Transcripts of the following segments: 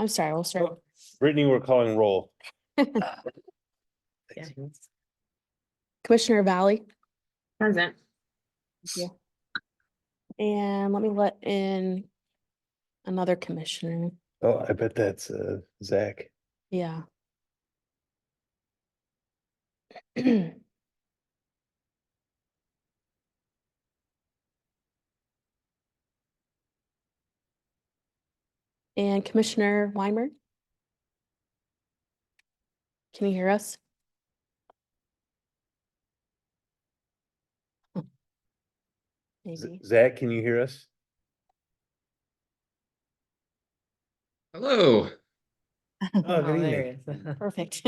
I'm sorry, we'll start. Brittany, we're calling roll. Yeah. Commissioner Valley, Present. and let me let in another commissioner. Oh, I bet that's Zach. Yeah. And Commissioner Weimer. Can you hear us? Maybe. Zach, can you hear us? Hello. Oh, good there evening. he is. Perfect.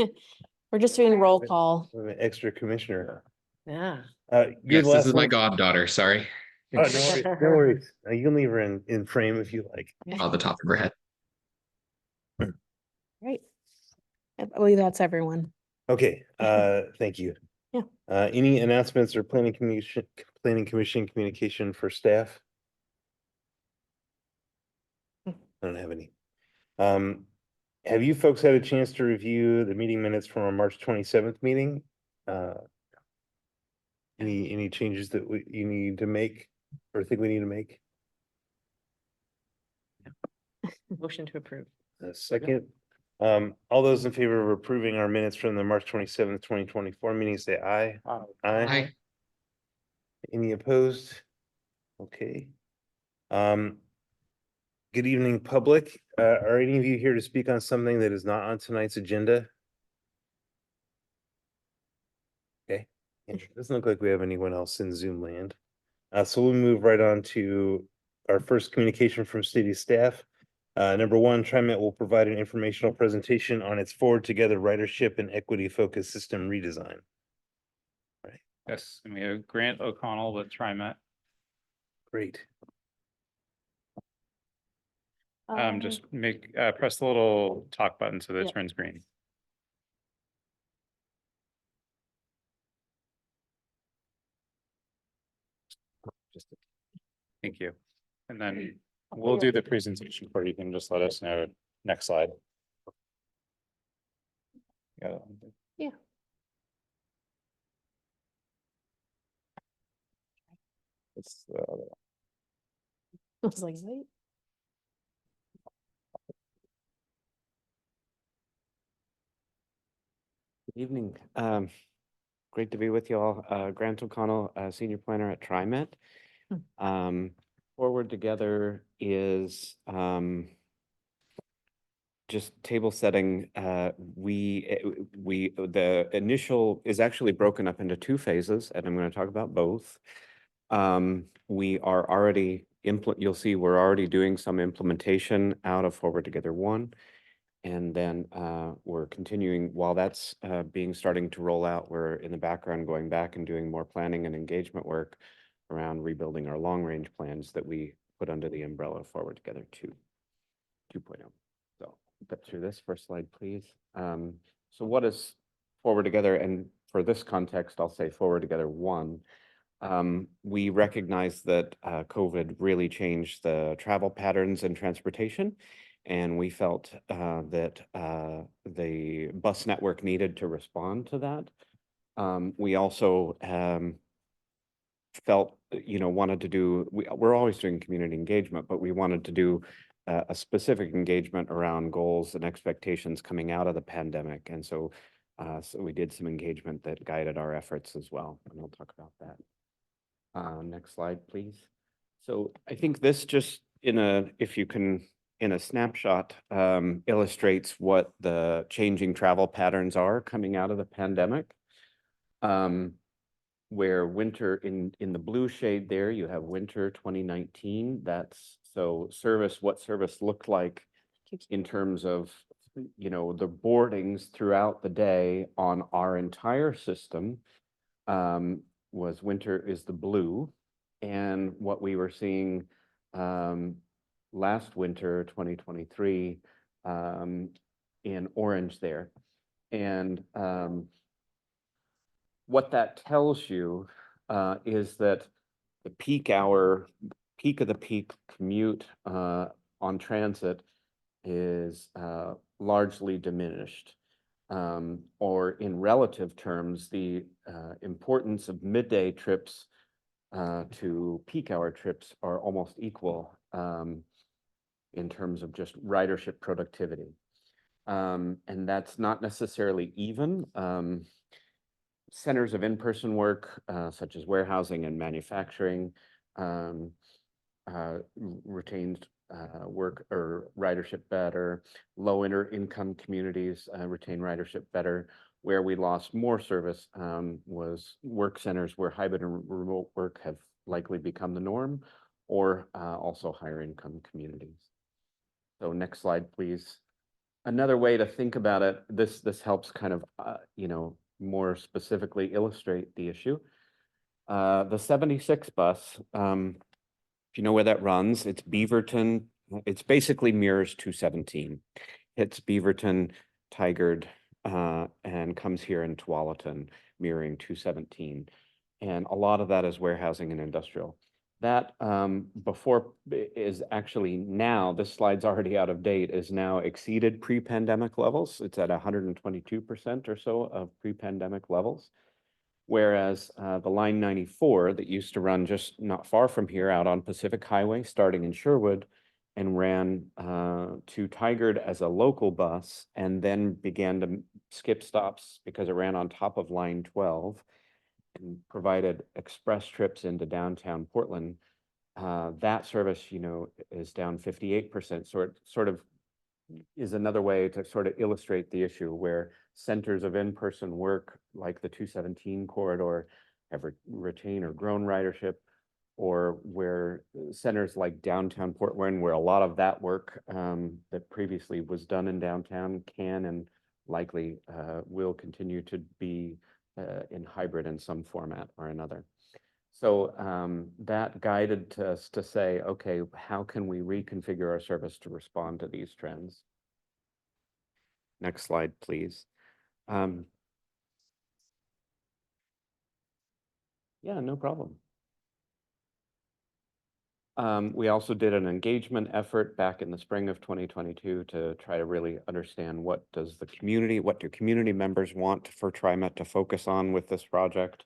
We're just doing roll call. We have an extra commissioner. Yeah. You're Yes, the this last is my one. goddaughter. Sorry. Oh, no worries. No worries. You can leave her in frame if you like. On the top of her head. Right. I believe that's everyone. Okay, thank you. Yeah. Any announcements or planning commission communication for staff? I don't have any. Have you folks had a chance to review the meeting minutes from our March 27th meeting? Any changes that you need to make or think we need to make? Motion to approve. A second. All those in favor of approving our minutes from the March 27th, 2024 meeting, say aye. Hi. Any opposed? Okay. Good evening, public. Are any of you here to speak on something that is not on tonight's agenda? Okay, it doesn't look like we have anyone else in Zoom land. So we'll move right on to our first communication from city staff. Number one, TriMet will provide an informational presentation on its Forward Together ridership and equity focused system redesign. Right, Yes, and we have Grant O'Connell with TriMet. great. Just press the little talk button so that it Yep. turns green. Thank you. And then we'll do the presentation for you. You can just let us know. Next slide. Yeah. Yeah. It's, I was like, wait. Good evening. Great to be with you all. Grant O'Connell, Senior Planner at TriMet. Forward Together is just table setting. The initial is actually broken up into two phases, and I'm going to talk about both. We are already you'll see we're already doing some implementation out of Forward Together 1. And then we're continuing while that's starting to roll out. We're in the background going back and doing more planning and engagement work around rebuilding our long range plans that we put under the umbrella of Forward Together 2.0. So get through this first slide, please. So what is Forward Together? And for this context, I'll say Forward Together 1. We recognize that COVID really changed the travel patterns and transportation. And we felt that the bus network needed to respond to that. We also felt, wanted to do, we're always doing community engagement, but we wanted to do a specific engagement around goals and expectations coming out of the pandemic. And so we did some engagement that guided our efforts as well. And we'll talk about that. Next slide, please. So I think this just in a snapshot illustrates what the changing travel patterns are coming out of the pandemic. Where winter in the blue shade there, you have winter 2019. That's what service looked like in terms of, the boardings throughout the day on our entire system was winter is the blue. And what we were seeing last winter, 2023, in orange there. And what that tells you is that the peak of the peak commute on transit is largely diminished. Or in relative terms, the importance of midday trips to peak hour trips are almost equal in terms of just ridership productivity. And that's not necessarily even. Centers of in-person work, such as warehousing and manufacturing, retained work or ridership better. Low income communities retain ridership better. Where we lost more service was work centers where hybrid and remote work have likely become the norm, or also higher income communities. So next slide, please. Another way to think about it, this helps kind of, more specifically illustrate the issue. The 76 bus, if you know where that runs, it's Beaverton. It's basically mirrors 217. Hits Beaverton, Tigard, and comes here in Tualatin, mirroring 217. And a lot of that is warehousing and industrial. That before is actually now, this slide's already out of date, is now exceeded pre-pandemic levels. It's at 122% or so of pre-pandemic levels. Whereas the line 94 that used to run just not far from here out on Pacific Highway, starting in Sherwood, and ran to Tigard as a local bus, and then began to skip stops because it ran on top of line 12 and provided express trips into downtown Portland. That service, is down 58%. Sort of is another way to sort of illustrate the issue where centers of in-person work like the 217 corridor have retained or grown ridership, or where centers like downtown Portland, where a lot of that work that previously was done in downtown can and likely will continue to be in hybrid in some format or another. So that guided us to say, okay, how can we reconfigure our service to respond to these trends? Next slide, please. Yeah, no problem. We also did an engagement effort back in the spring of 2022 to try to really understand what do community members want for TriMet to focus on with this project.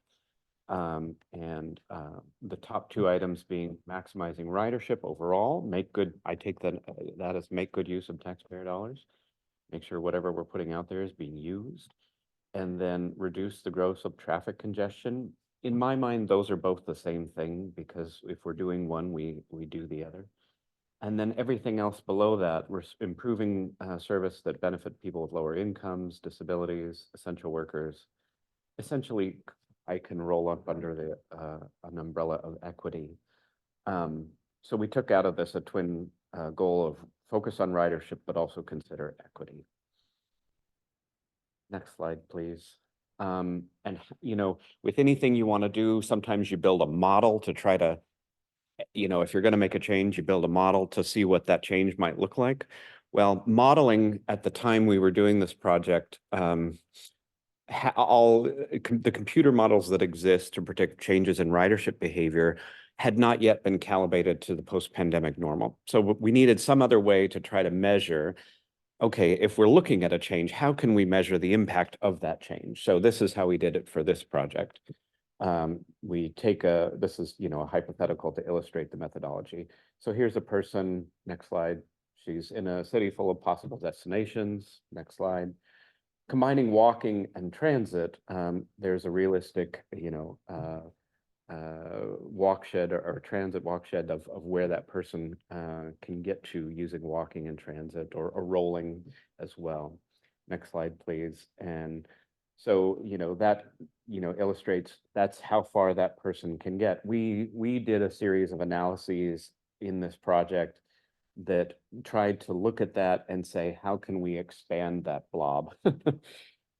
The top two items being maximizing ridership overall, I take that as make good use of taxpayer dollars, make sure whatever we're putting out there is being used, and then reduce the growth of traffic congestion. In my mind, those are both the same thing, because if we're doing one, we do the other. And then everything else below that, we're improving service that benefit people with lower incomes, disabilities, essential workers. Essentially, I can roll up under an umbrella of equity. So we took out of this a twin goal of focus on ridership, but also consider equity. Next slide, please. And with anything you want to do, sometimes you build a model to try to, if you're going to make a change, you build a model to see what that change might look like. Well, modeling at the time we were doing this project, all the computer models that exist to predict changes in ridership behavior had not yet been calibrated to the post-pandemic normal. So we needed some other way to try to measure, okay, if we're looking at a change, how can we measure the impact of that change? So this is how we did it for this project. We take this is, a hypothetical to illustrate the methodology. So here's a person, next slide. She's in a city full of possible destinations. Next slide. Combining walking and transit, there's a realistic, walk shed or transit walk shed of where that person can get to using walking and transit or rolling as well. Next slide, please. And so, that, illustrates that's how far that person can get. We did a series of analyses in this project that tried to look at that and say, how can we expand that blob, to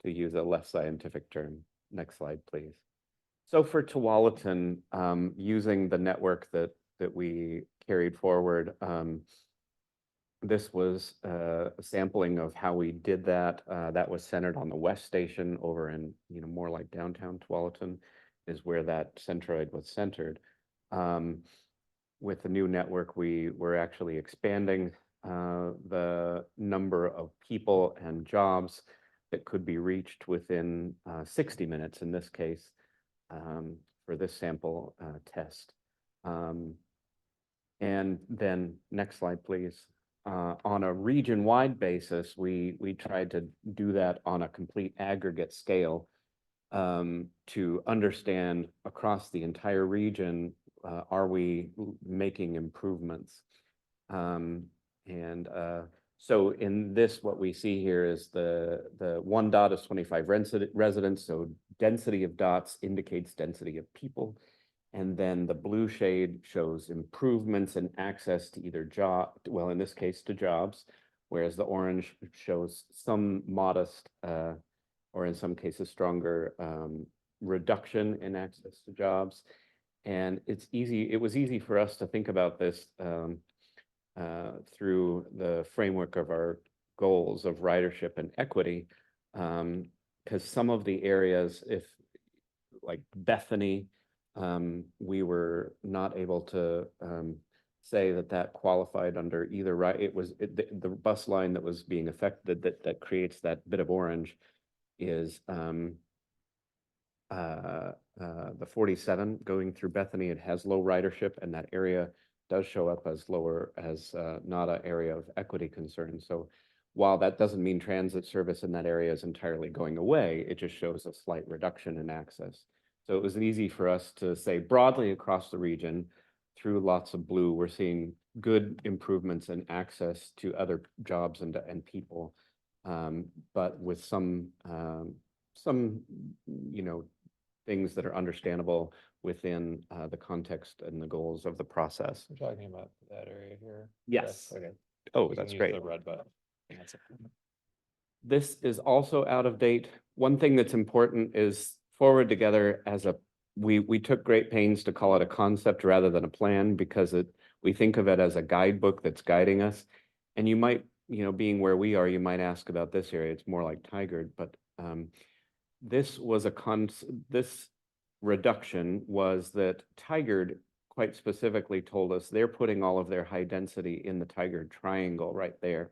use a less scientific term. Next slide, please. So for Tualatin, using the network that we carried forward, this was a sampling of how we did that. That was centered on the West Station over in, more like downtown Tualatin is where that centroid was centered. With the new network, we were actually expanding the number of people and jobs that could be reached within 60 minutes in this case for this sample test. And then next slide, please. On a region-wide basis, we tried to do that on a complete aggregate scale to understand across the entire region, are we making improvements? So in this, what we see here is the one dot is 25 residents, so density of dots indicates density of people. And then the blue shade shows improvements in access to either job, well, in this case, to jobs, whereas the orange shows some modest, or in some cases stronger, reduction in access to jobs. And it was easy for us to think about this through the framework of our goals of ridership and equity, because some of the areas, if like Bethany, we were not able to say that qualified under either, right? It was the bus line that was being affected that creates that bit of orange is the 47 going through Bethany. It has low ridership, and that area does show up as lower, as not an area of equity concern. So while that doesn't mean transit service in that area is entirely going away, it just shows a slight reduction in access. So it was easy for us to say broadly across the region, through lots of blue, we're seeing good improvements in access to other jobs and people, but with some things that are understandable within the context and the goals of the process. We're talking about that area here. Yes. Okay. Oh, We that's can use great. The red button. That's it. This is also out of date. One thing that's important is Forward Together as we took great pains to call it a concept rather than a plan, because we think of it as a guidebook that's guiding us. And you might, being where we are, you might ask about this area. It's more like Tigard, but this was this reduction was that Tigard quite specifically told us they're putting all of their high density in the Tigard triangle right there.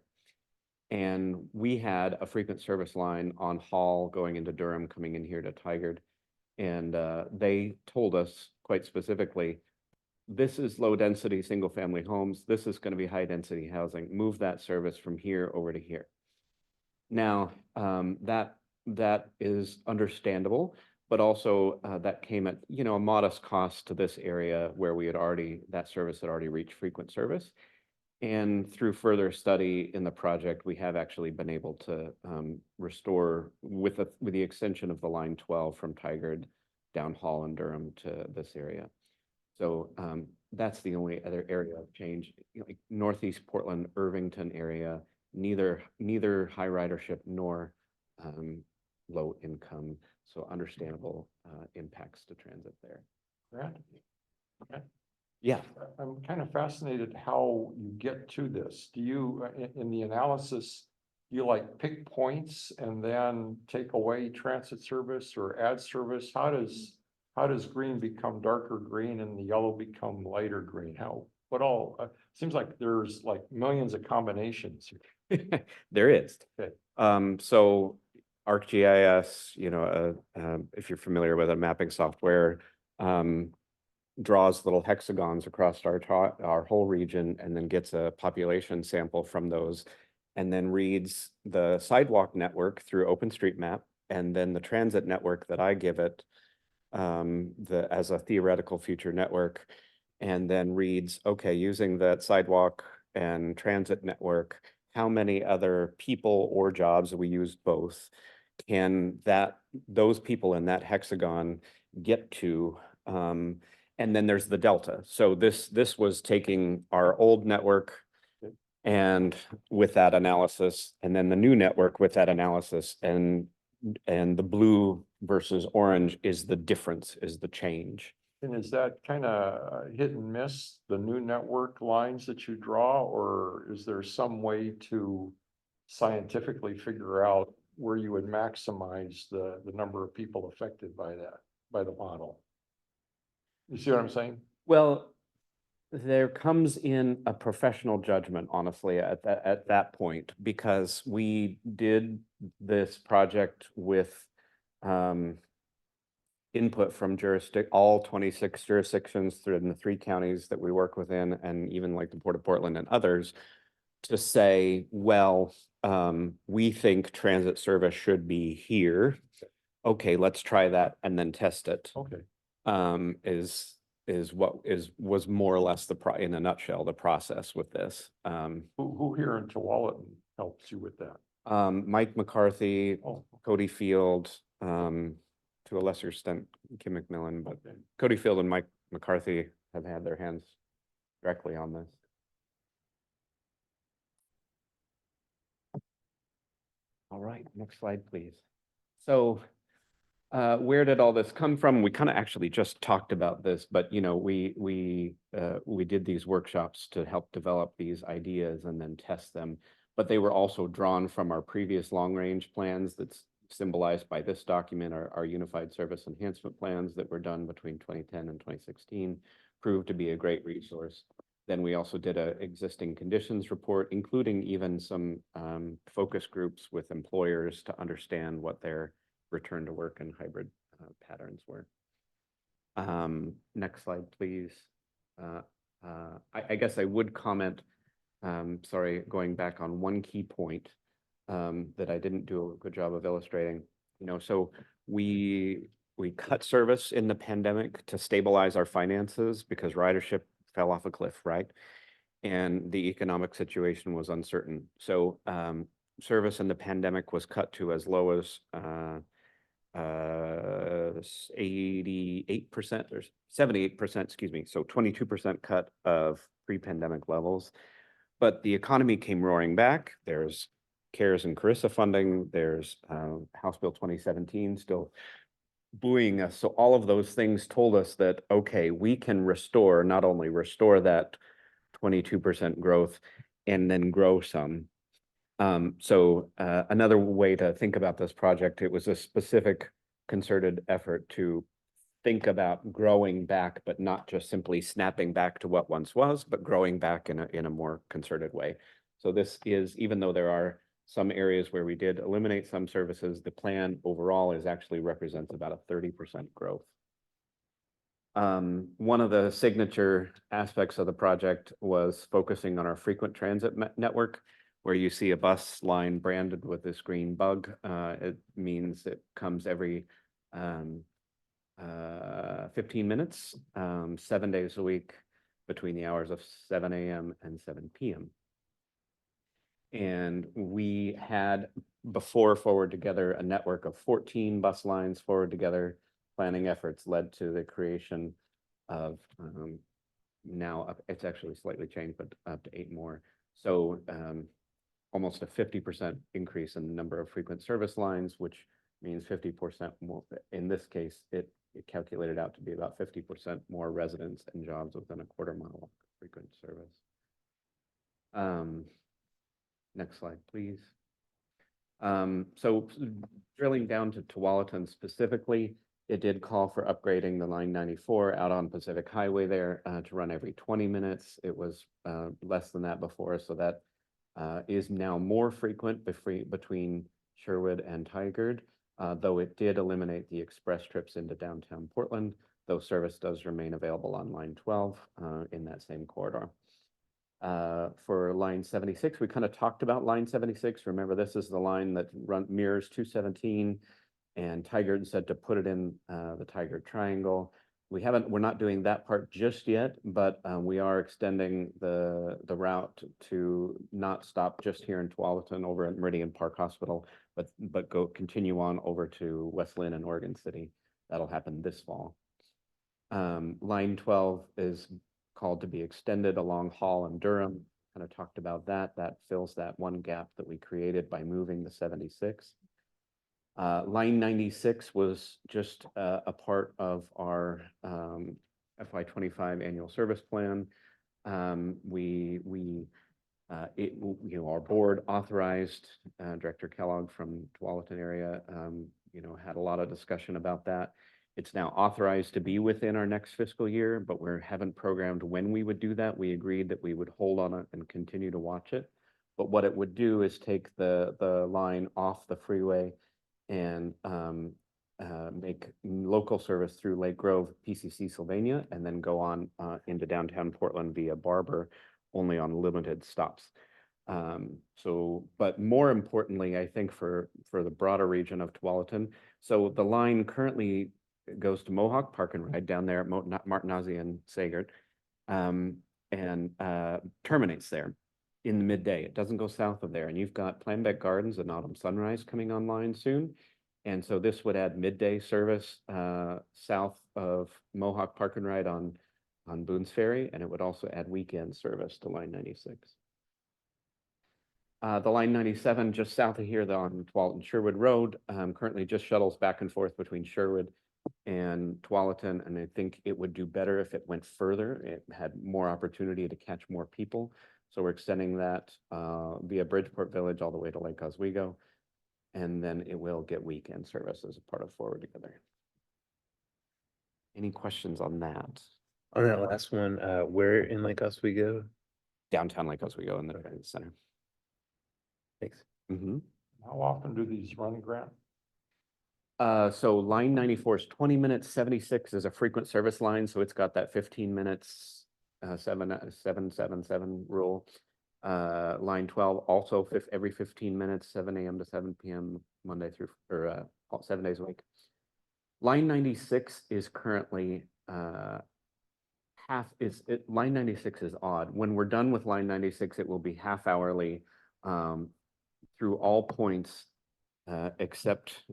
And we had a frequent service line on Hall going into Durham, coming in here to Tigard. And they told us quite specifically, this is low density single family homes. This is going to be high density housing. Move that service from here over to here. Now, that is understandable, but also that came at, a modest cost to this area where that service had already reached frequent service. And through further study in the project, we have actually been able to restore with the extension of the line 12 from Tigard down Hall and Durham to this area. So that's the only other area of change. Like Northeast Portland, Irvington area, neither high ridership nor low income. So understandable impacts to transit there. Grant? Okay. Yeah. I'm kind of fascinated how you get to this. Do you, in the analysis, do you like pick points and then take away transit service or add service? How does green become darker green and the yellow become lighter green? Seems like there's like millions of combinations here. There is. Okay. So ArcGIS, if you're familiar with a mapping software, draws little hexagons across our whole region and then gets a population sample from those, and then reads the sidewalk network through OpenStreetMap, and then the transit network that I give it as a theoretical future network, and then reads, okay, using that sidewalk and transit network, how many other people or jobs, we used both, can those people in that hexagon get to, and then there's the delta. So this was taking our old network and with that analysis, and then the new network with that analysis, and the blue versus orange is the difference, is the change. And is that kind of hit and miss, the new network lines that you draw, or is there some way to scientifically figure out where you would maximize the number of people affected by that, by the model? You see what I'm saying? Well, There comes in a professional judgment, honestly, at that point, because we did this project with input from all 26 jurisdictions through in the 3 counties that we work within, and even like the Port of Portland and others, to say, well, we think transit service should be here. Okay, let's try that and then test it. Okay. Was more or less in a nutshell, the process with this. Who here in Tualatin helps you with that? Mike McCarthy, Oh, Cody Field, to a lesser extent, Kim McMillan, but okay. Cody Field and Mike McCarthy have had their hands directly on this. All right, next slide, please. So where did all this come from? We kind of actually just talked about this, but you know, we did these workshops to help develop these ideas and then test them. But they were also drawn from our previous long-range plans that's symbolized by this document, our Unified Service Enhancement Plans that were done between 2010 and 2016, proved to be a great resource. Then we also did a existing conditions report, including even some focus groups with employers to understand what their return to work and hybrid patterns were. Next slide, please. I guess I would comment, sorry, going back on one key point that I didn't do a good job of illustrating. You know, so we cut service in the pandemic to stabilize our finances because ridership fell off a cliff, right? And the economic situation was uncertain. So service in the pandemic was cut to as low as 88% or 78%, excuse me. So 22% cut of pre-pandemic levels. But the economy came roaring back. There's CARES and CARISA funding. There's House Bill 2017 still buoying us. So all of those things told us that, okay, we can not only restore that 22% growth and then grow some. So another way to think about this project, it was a specific concerted effort to think about growing back, but not just simply snapping back to what once was, but growing back in a more concerted way. So this is, even though there are some areas where we did eliminate some services, the plan overall actually represents about a 30% growth. One of the signature aspects of the project was focusing on our frequent transit network, where you see a bus line branded with this green bug. It means it comes every 15 minutes, 7 days a week between the hours of 7 a.m. and 7 p.m. And we had, before Forward Together, a network of 14 bus lines. Forward Together planning efforts led to the creation of now it's actually slightly changed, but up to 8 more. So almost a 50% increase in the number of frequent service lines, which means 50% more. In this case, it calculated out to be about 50% more residents and jobs within a quarter-mile of frequent service. Next slide, please. So drilling down to Tualatin specifically, it did call for upgrading the line 94 out on Pacific Highway there to run every 20 minutes. It was less than that before, so that is now more frequent between Sherwood and Tigard, though it did eliminate the express trips into downtown Portland, though service does remain available on line 12 in that same corridor. For line 76, we kind of talked about line 76. Remember, this is the line that mirrors 217, and Tigard said to put it in the Tigard Triangle. We're not doing that part just yet, but we are extending the route to not stop just here in Tualatin over at Meridian Park Hospital, but continue on over to West Lynn and Oregon City. That'll happen this fall. Line 12 is called to be extended along Hall and Durham. Kind of talked about that. That fills that one gap that we created by moving the 76. Line 96 was just a part of our FY25 annual service plan. Our board authorized Director Kellogg from Tualatin area, had a lot of discussion about that. It's now authorized to be within our next fiscal year, but we haven't programmed when we would do that. We agreed that we would hold on it and continue to watch it. But what it would do is take the line off the freeway and make local service through Lake Grove, PCC Sylvania, and then go on into downtown Portland via Barber, only on limited stops. But more importantly, I think for the broader region of Tualatin, so the line currently goes to Mohawk Park and Ride down there at Martinazzi and Sagert, and terminates there in the midday. It doesn't go south of there. And you've got Planbeck Gardens and Autumn Sunrise coming online soon. And so this would add midday service south of Mohawk Park and Ride on Boone's Ferry, and it would also add weekend service to Line 96. The Line 97 just south of here on Tualatin Sherwood Road currently just shuttles back and forth between Sherwood and Tualatin, and I think it would do better if it went further. It had more opportunity to catch more people. So we're extending that via Bridgeport Village all the way to Lake Oswego, and then it will get weekend service as a part of Forward Together. Any questions on that? On that last one, where in Lake Oswego? Downtown Lake Oswego in the Event Center. Thanks. Mm-hmm. How often do these run, Grant? So line 94 is 20 minutes, 76 is a frequent service line, so it's got that 15 minutes, 7 rule. Line 12 also every 15 minutes, 7 a.m. to 7 p.m. Monday through, or 7 days a week. Line 96 is currently line 96 is odd. When we're done with line 96, it will be half hourly through all points except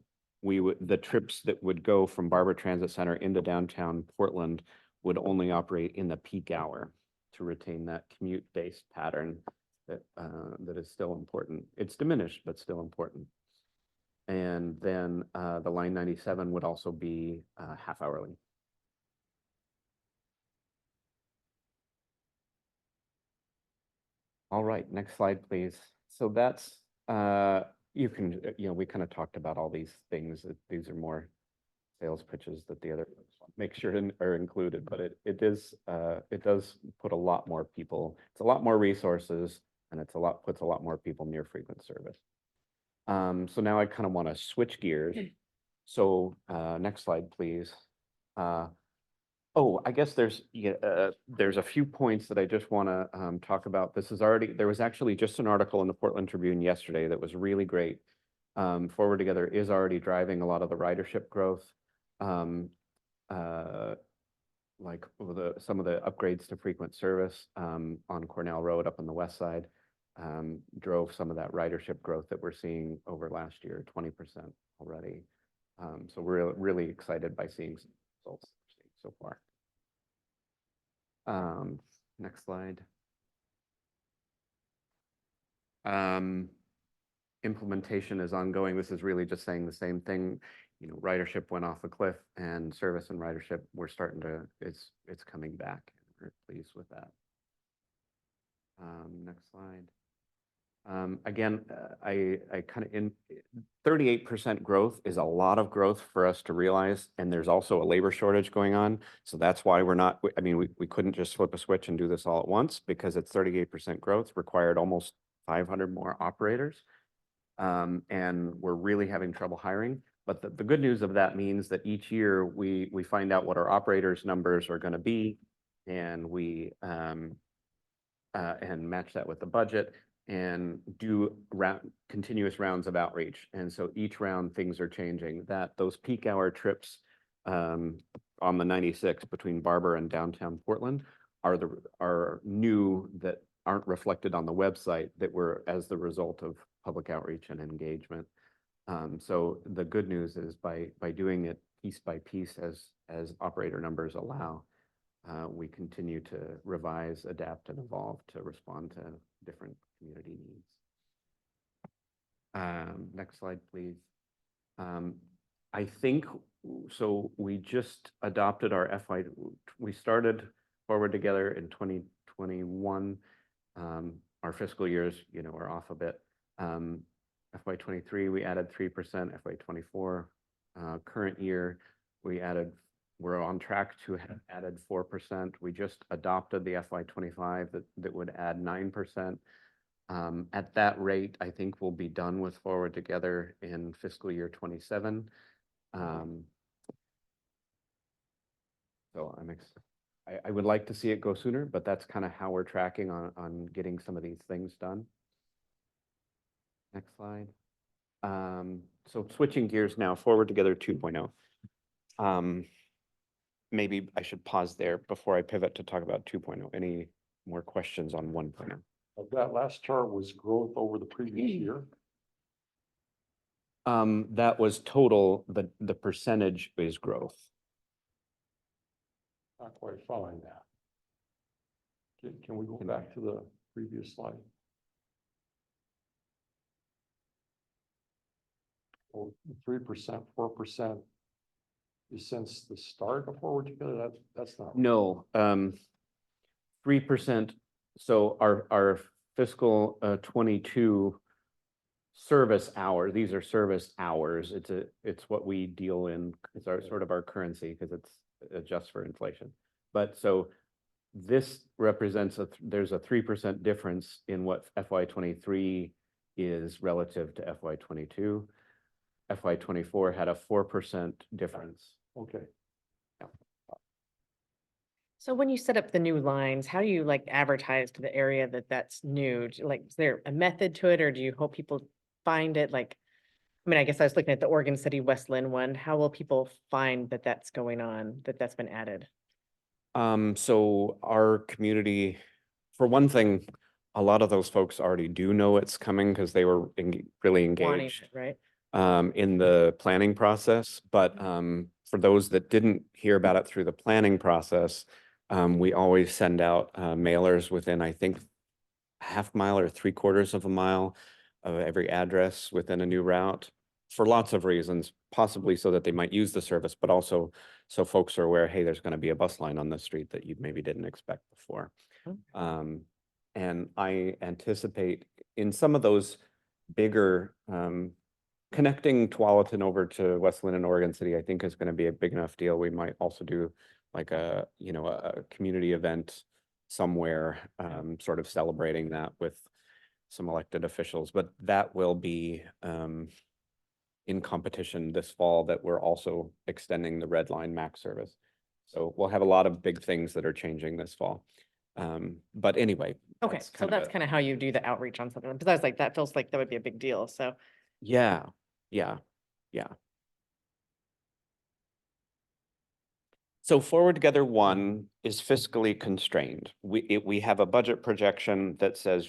the trips that would go from Barber Transit Center into downtown Portland would only operate in the peak hour to retain that commute-based pattern that is still important. It's diminished, but still important. And then the line 97 would also be half hourly. All right, next slide, please. So that's we kind of talked about all these things. These are more sales pitches that the other make sure are included, but it does put a lot more people. It's a lot more resources, and puts a lot more people near frequent service. So now I kind of want to switch gears. So next slide, please. I guess there's a few points that I just want to talk about. There was actually just an article in the Portland Tribune yesterday that was really great. Forward Together is already driving a lot of the ridership growth, like some of the upgrades to frequent service on Cornell Road up on the west side drove some of that ridership growth that we're seeing over last year, 20% already. So we're really excited by seeing some results so far. Next slide. Implementation is ongoing. This is really just saying the same thing. Ridership went off a cliff, and service and ridership we're starting to it's coming back. We're pleased with that. Next slide. Again, I kind of 38% growth is a lot of growth for us to realize, and there's also a labor shortage going on. So that's why we couldn't just flip a switch and do this all at once, because it's 38% growth required almost 500 more operators. And we're really having trouble hiring. But the good news of that means that each year we find out what our operators numbers are going to be, and we and match that with the budget and do continuous rounds of outreach. And so each round things are changing. Those peak hour trips on the 96 between Barber and downtown Portland are new, that aren't reflected on the website, that were as the result of public outreach and engagement. So the good news is by doing it piece by piece as operator numbers allow, we continue to revise, adapt, and evolve to respond to different community needs. Next slide, please. I think, so we just adopted our we started Forward Together in 2021. Our fiscal years, are off a bit. FY23, we added 3%, FY24, current year, we're on track to have added 4%. We just adopted the FY25 that would add 9%. At that rate, I think we'll be done with Forward Together in fiscal year 27. So I would like to see it go sooner, but that's kind of how we're tracking on getting some of these things done. Next slide. So switching gears now, Forward Together 2.0. Maybe I should pause there before I pivot to talk about 2.0. Any more questions on 1.0? That last chart was growth over the previous year. That was total, the percentage is growth. Not quite following that. Can we go back to the previous slide? Well, 3%, 4% is since the start of Forward Together. That's not. No, 3%. So our fiscal 22 service hour, these are service hours. It's what we deal in. It's our sort of our currency because it's adjusts for inflation. But so this represents there's a 3% difference in what FY23 is relative to FY22. FY24 had a 4% difference. Okay. So when you set up the new lines, how do you like advertise to the area that that's new? Like, is there a method to it, or do you hope people find it? Like, I mean, I guess I was looking at the Oregon City West Lynn one. How will people find that that's going on, that's been added? So our community, for one thing, a lot of those folks already do know it's coming because they were really Wanting engaged it, right? in the planning process. But for those that didn't hear about it through the planning process, we always send out mailers within, I think, half mile or 3/4 of a mile of every address within a new route for lots of reasons, possibly so that they might use the service, but also so folks are aware, hey, there's going to be a bus line on the street that you maybe didn't expect before. And I anticipate in some of those bigger connecting Tualatin over to West Lynn and Oregon City, I think is going to be a big enough deal. We might also do like a community event somewhere, sort of celebrating that with some elected officials, but that will be in competition this fall, that we're also extending the Red Line Max service. So we'll have a lot of big things that are changing this fall. But anyway. Okay, so that's kind of how you do the outreach on something, because I was like, that feels like that would be a big deal, so. Yeah. So Forward Together 1 is fiscally constrained. We have a budget projection that says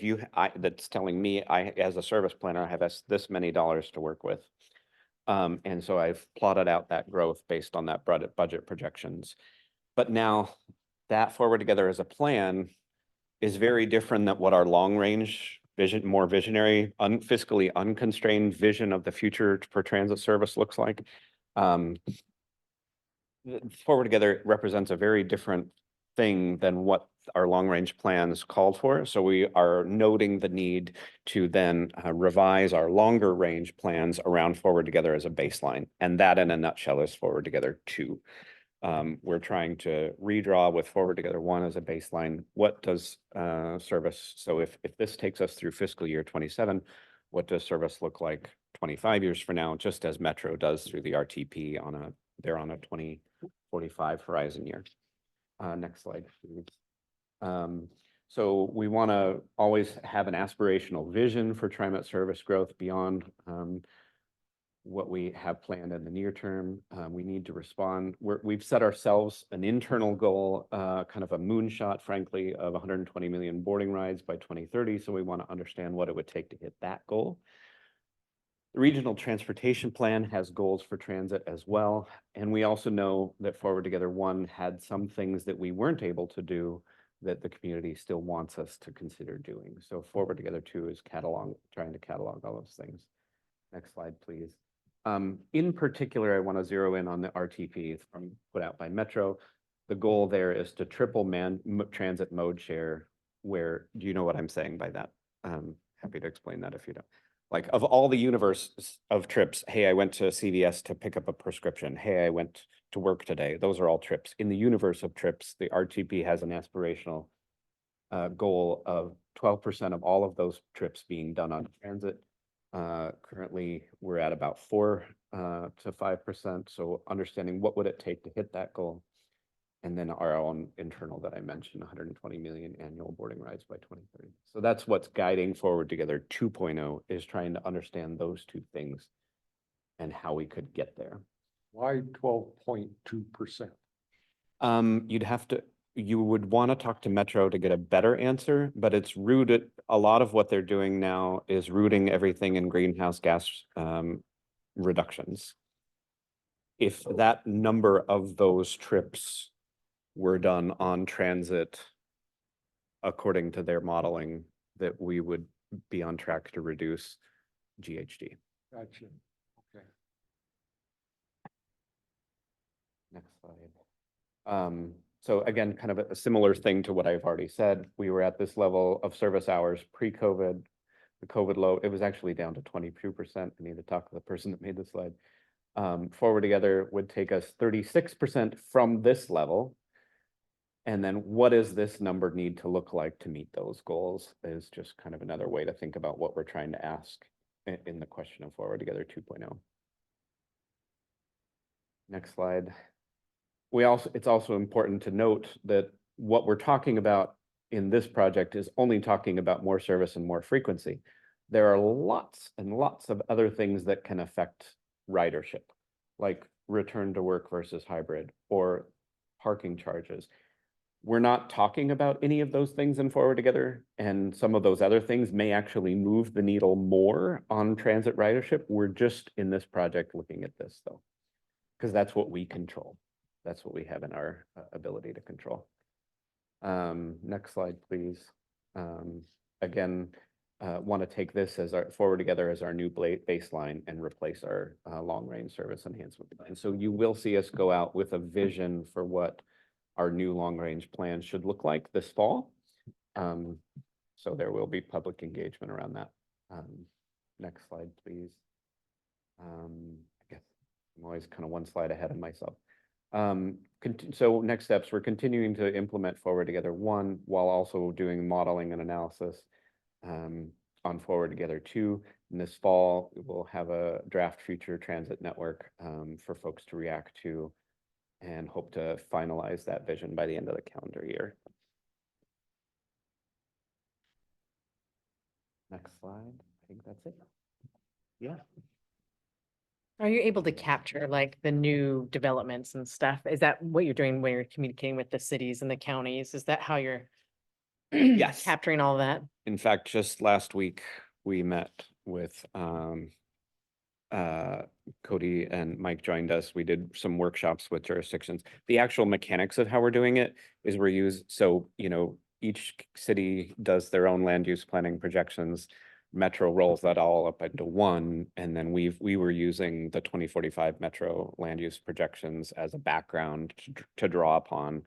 that's telling me as a service planner, I have this many dollars to work with. And so I've plotted out that growth based on that budget projections. But now that Forward Together as a plan is very different than what our long range vision, more visionary, fiscally unconstrained vision of the future for transit service looks like. Forward Together represents a very different thing than what our long range plans called for. So we are noting the need to then revise our longer range plans around Forward Together as a baseline. And that in a nutshell is Forward Together 2. We're trying to redraw with Forward Together 1 as a baseline. What does service, so if this takes us through fiscal year 27, what does service look like 25 years from now, just as Metro does through the RTP they're on a 2045 horizon year. Next slide, please. So we want to always have an aspirational vision for TriMet service growth beyond what we have planned in the near term. We need to respond. We've set ourselves an internal goal, kind of a moonshot, frankly, of 120 million boarding rides by 2030. So we want to understand what it would take to hit that goal. The Regional Transportation Plan has goals for transit as well. And we also know that Forward Together 1 had some things that we weren't able to do that the community still wants us to consider doing. So Forward Together 2 is trying to catalog all those things. Next slide, please. In particular, I want to zero in on the RTP put out by Metro. The goal there is to triple transit mode share. Do you know what I'm saying by that? Happy to explain that if you don't. Like, of all the universe of trips, hey, I went to CVS to pick up a prescription. Hey, I went to work today. Those are all trips. In the universe of trips, the RTP has an aspirational goal of 12% of all of those trips being done on transit. Currently, we're at about 4 to 5%. So understanding what would it take to hit that goal. And then our own internal that I mentioned, 120 million annual boarding rides by 2030. So that's what's guiding Forward Together 2.0, is trying to understand those two things and how we could get there. Why 12.2%? You would want to talk to Metro to get a better answer, but it's rooted, a lot of what they're doing now is rooting everything in greenhouse gas reductions. If that number of those trips were done on transit, according to their modeling, that we would be on track to reduce GHG. Gotcha. Okay. Next slide. So again, kind of a similar thing to what I've already said. We were at this level of service hours pre-COVID. The COVID low, it was actually down to 22%. I need to talk to the person that made the slide. Forward Together would take us 36% from this level. And then what does this number need to look like to meet those goals is just kind of another way to think about what we're trying to ask in the question of Forward Together 2.0. Next slide. It's also important to note that what we're talking about in this project is only talking about more service and more frequency. There are lots and lots of other things that can affect ridership, like return to work versus hybrid or parking charges. We're not talking about any of those things in Forward Together, and some of those other things may actually move the needle more on transit ridership. We're just in this project looking at this though, because that's what we control. That's what we have in our ability to control. Next slide, please. Again, want to take this as our Forward Together as our new baseline and replace our long-range service enhancement plan. So you will see us go out with a vision for what our new long-range plan should look like this fall. So there will be public engagement around that. Next slide, please. I guess I'm always kind of one slide ahead of myself. So next steps, we're continuing to implement Forward Together 1 while also doing modeling and analysis on Forward Together 2. And this fall, we'll have a draft future transit network for folks to react to, and hope to finalize that vision by the end of the calendar year. Next slide. I think that's it. Yeah. Are you able to capture like the new developments and stuff? Is that what you're doing when you're communicating with the cities and the counties? Is that how you're Yes. capturing all that? In fact, just last week, we met with Cody and Mike joined us. We did some workshops with jurisdictions. The actual mechanics of how we're doing it is each city does their own land use planning projections. Metro rolls that all up into one, and then we were using the 2045 Metro land use projections as a background to draw upon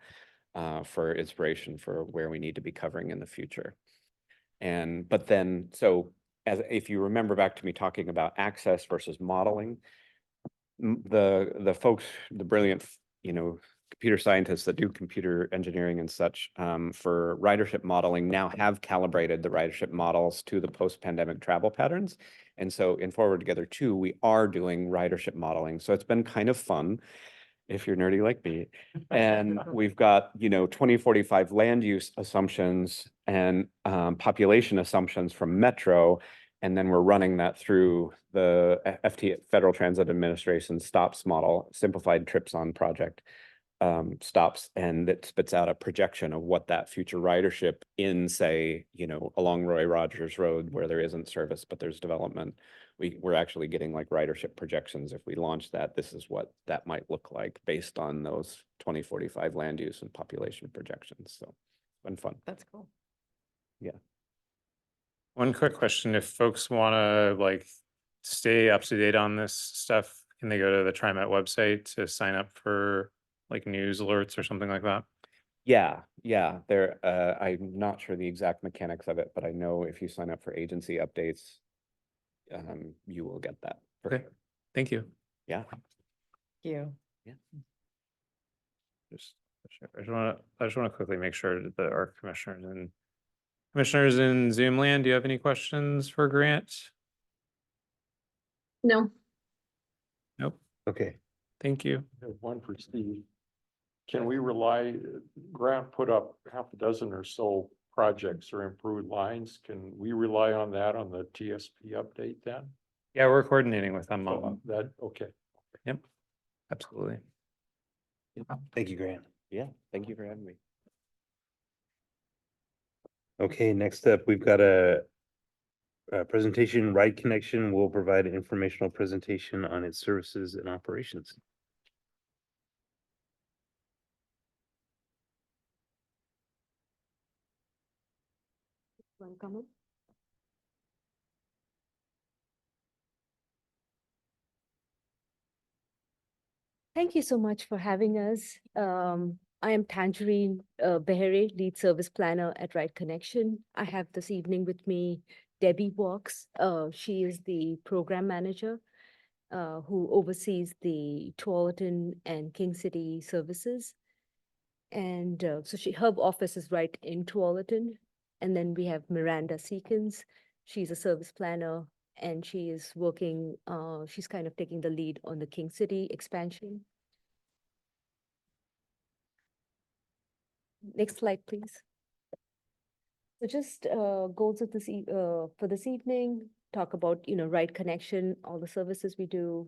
for inspiration for where we need to be covering in the future. If you remember back to me talking about access versus modeling, the folks, the brilliant, computer scientists that do computer engineering and such for ridership modeling now have calibrated the ridership models to the post-pandemic travel patterns. And so in Forward Together 2, we are doing ridership modeling. So it's been kind of fun if you're nerdy like me. And we've got, 2045 land use assumptions and population assumptions from Metro. And then we're running that through the Federal Transit Administration stops model, simplified trips on project stops, and it spits out a projection of what that future ridership in, say, along Roy Rogers Road where there isn't service, but there's development. We're actually getting like ridership projections. If we launch that, this is what that might look like based on those 2045 land use and population projections. So it's been fun. That's cool. Yeah. One quick question, if folks want to stay up to date on this stuff, can they go to the TriMet website to sign up for news alerts or something like that? Yeah. I'm not sure the exact mechanics of it, but I know if you sign up for agency updates, you will get that. Okay. Thank you. Yeah. You. Yeah. Just, I just want to quickly make sure that our commissioners in Zoom land, do you have any questions for Grant? No. Nope. Okay, Thank you. I have one for Steve. Can we rely, Grant put up half a dozen or so projects or improved lines. Can we rely on that on the TSP update then? Yeah, we're coordinating with them on That, okay. absolutely. thank you, Grant. Yeah, thank you for having me. Okay, next up, we've got a presentation. Ride Connection will provide an informational presentation on its services and operations. Want to come in? Thank you so much for having us. I am Tangerine Behere, Lead Service Planner at Ride Connection. I have this evening with me Debbie Walks. She is the Program Manager who oversees the Tualatin and King City services. And so her office is right in Tualatin. And then we have Miranda Seekins. She's a service planner and she is working, she's kind of taking the lead on the King City expansion. Next slide, please. So just goals of this for this evening, talk about, Ride Connection, all the services we do,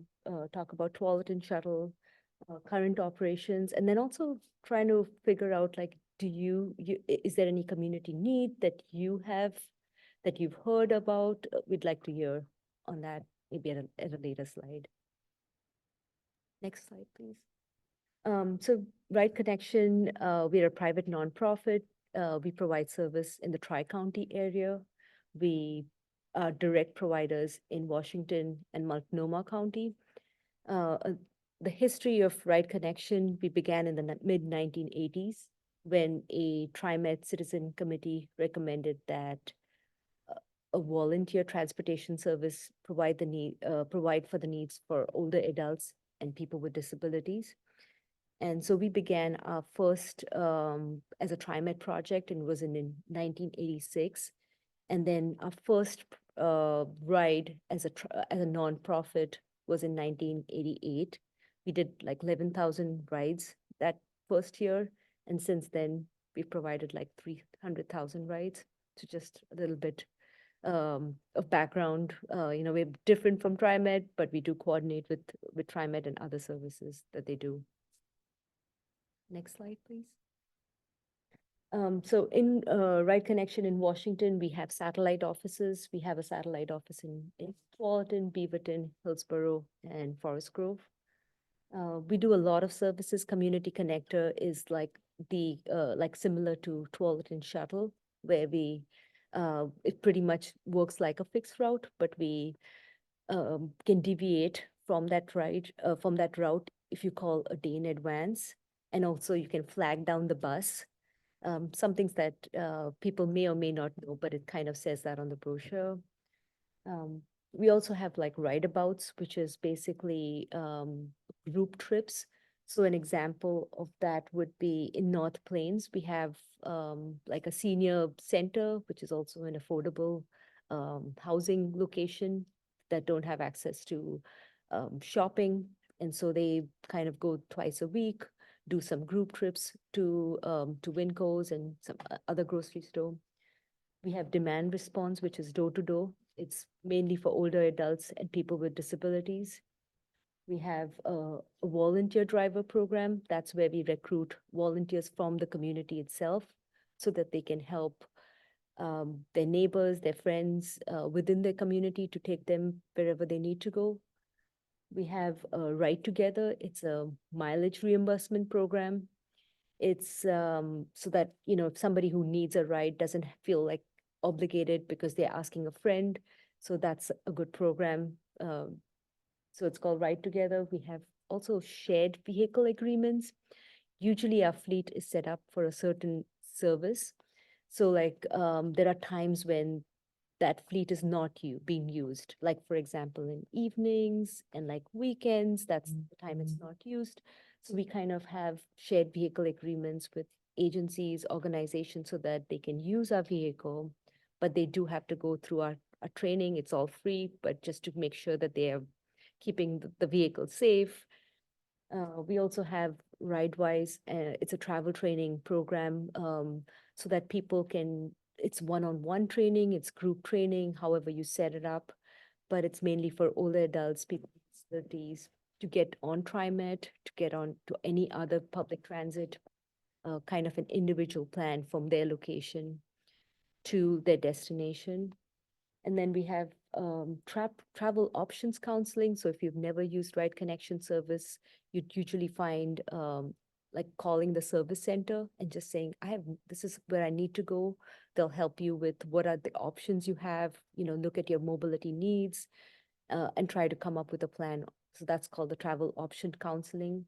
talk about Tualatin Shuttle, current operations, and then also trying to figure out, like, is there any community need that you have, that you've heard about? We'd like to hear on that, maybe at a later slide. Next slide, please. So Ride Connection, we're a private nonprofit. We provide service in the Tri-County area. We are direct providers in Washington and Multnomah County. The history of Ride Connection, we began in the mid-1980s when a TriMet Citizen Committee recommended that a volunteer transportation service provide for the needs for older adults and people with disabilities. And so we began our first as a TriMet project, and it was in 1986. And then our first ride as a nonprofit was in 1988. We did like 11,000 rides that first year. And since then, we've provided like 300,000 rides. So just a little bit of background. We're different from TriMet, but we do coordinate with TriMet and other services that they do. Next slide, please. So in Ride Connection in Washington, we have satellite offices. We have a satellite office in Tualatin, Beaverton, Hillsborough, and Forest Grove. We do a lot of services. Community Connector is like similar to Tualatin Shuttle, where it pretty much works like a fixed route, but we can deviate from that route if you call a day in advance. And also you can flag down the bus. Some things that people may or may not know, but it kind of says that on the brochure. We also have like rideabouts, which is basically group trips. So an example of that would be in North Plains, we have like a senior center, which is also an affordable housing location that don't have access to shopping. And so they kind of go twice a week, do some group trips to Winco's and some other grocery store. We have demand response, which is door to door. It's mainly for older adults and people with disabilities. We have a volunteer driver program. That's where we recruit volunteers from the community itself so that they can help their neighbors, their friends within their community to take them wherever they need to go. We have Ride Together. It's a mileage reimbursement program. It's so that, if somebody who needs a ride doesn't feel like obligated because they're asking a friend. So that's a good program. So it's called Ride Together. We have also shared vehicle agreements. Usually our fleet is set up for a certain service. So like there are times when that fleet is not being used. Like, for example, in evenings and like weekends, that's the time it's not used. So we kind of have shared vehicle agreements with agencies, organizations, so that they can use our vehicle, but they do have to go through our training. It's all free, but just to make sure that they are keeping the vehicle safe. We also have RideWise, it's a travel training program, so that people can, it's one-on-one training, it's group training, however you set it up. But it's mainly for older adults, people with disabilities, to get on TriMet, to get on to any other public transit, kind of an individual plan from their location to their destination. And then we have travel options counseling. So if you've never used Ride Connection service, you'd usually find like calling the service center and just saying, this is where I need to go. They'll help you with what are the options you have, look at your mobility needs, and try to come up with a plan. So that's called the travel option counseling.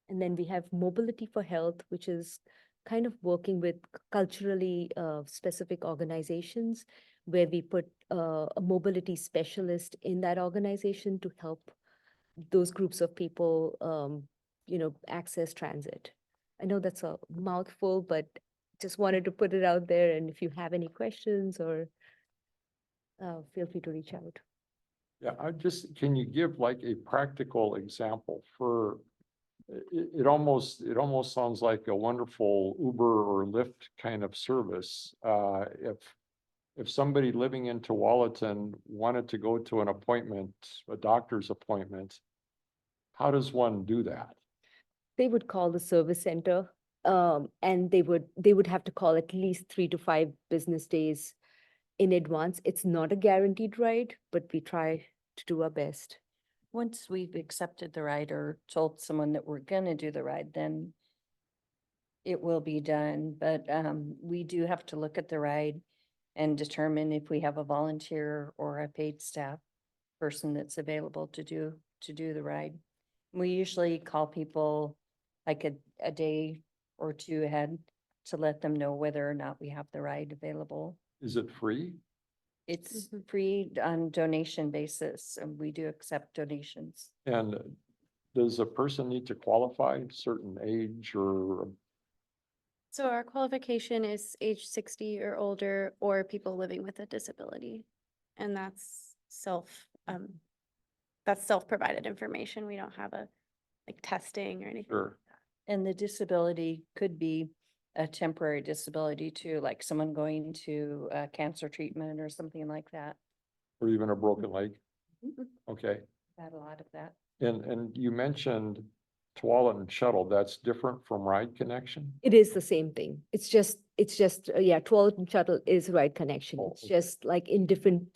And then we have Mobility for Health, which is kind of working with culturally specific organizations, where we put a mobility specialist in that organization to help those groups of people, access transit. I know that's a mouthful, but just wanted to put it out there. And if you have any questions, or feel free to reach out. Yeah, can you give like a practical example for, it almost sounds like a wonderful Uber or Lyft kind of service. If somebody living in Tualatin wanted to go to an appointment, a doctor's appointment, how does one do that? They would call the service center, and they would have to call at least 3 to 5 business days in advance. It's not a guaranteed ride, but we try to do our best. Once we've accepted the ride or told someone that we're gonna do the ride, then it will be done, but we do have to look at the ride and determine if we have a volunteer or a paid staff person that's available to do the ride. We usually call people like a day or two ahead to let them know whether or not we have the ride available. Is it free? It's free on donation basis, and we do accept donations. And does a person need to qualify, certain age or? So our qualification is age 60 or older, or people living with a disability. And that's self-provided information. We don't have a like testing or anything. Sure. And the disability could be a temporary disability too, like someone going to cancer treatment or something like that. Or even a broken leg? Okay. Had a lot of that. And you mentioned Tualatin Shuttle, that's different from Ride Connection? It is the same thing. It's just, Tualatin Shuttle is Ride Connection. Oh, It's okay. just like in different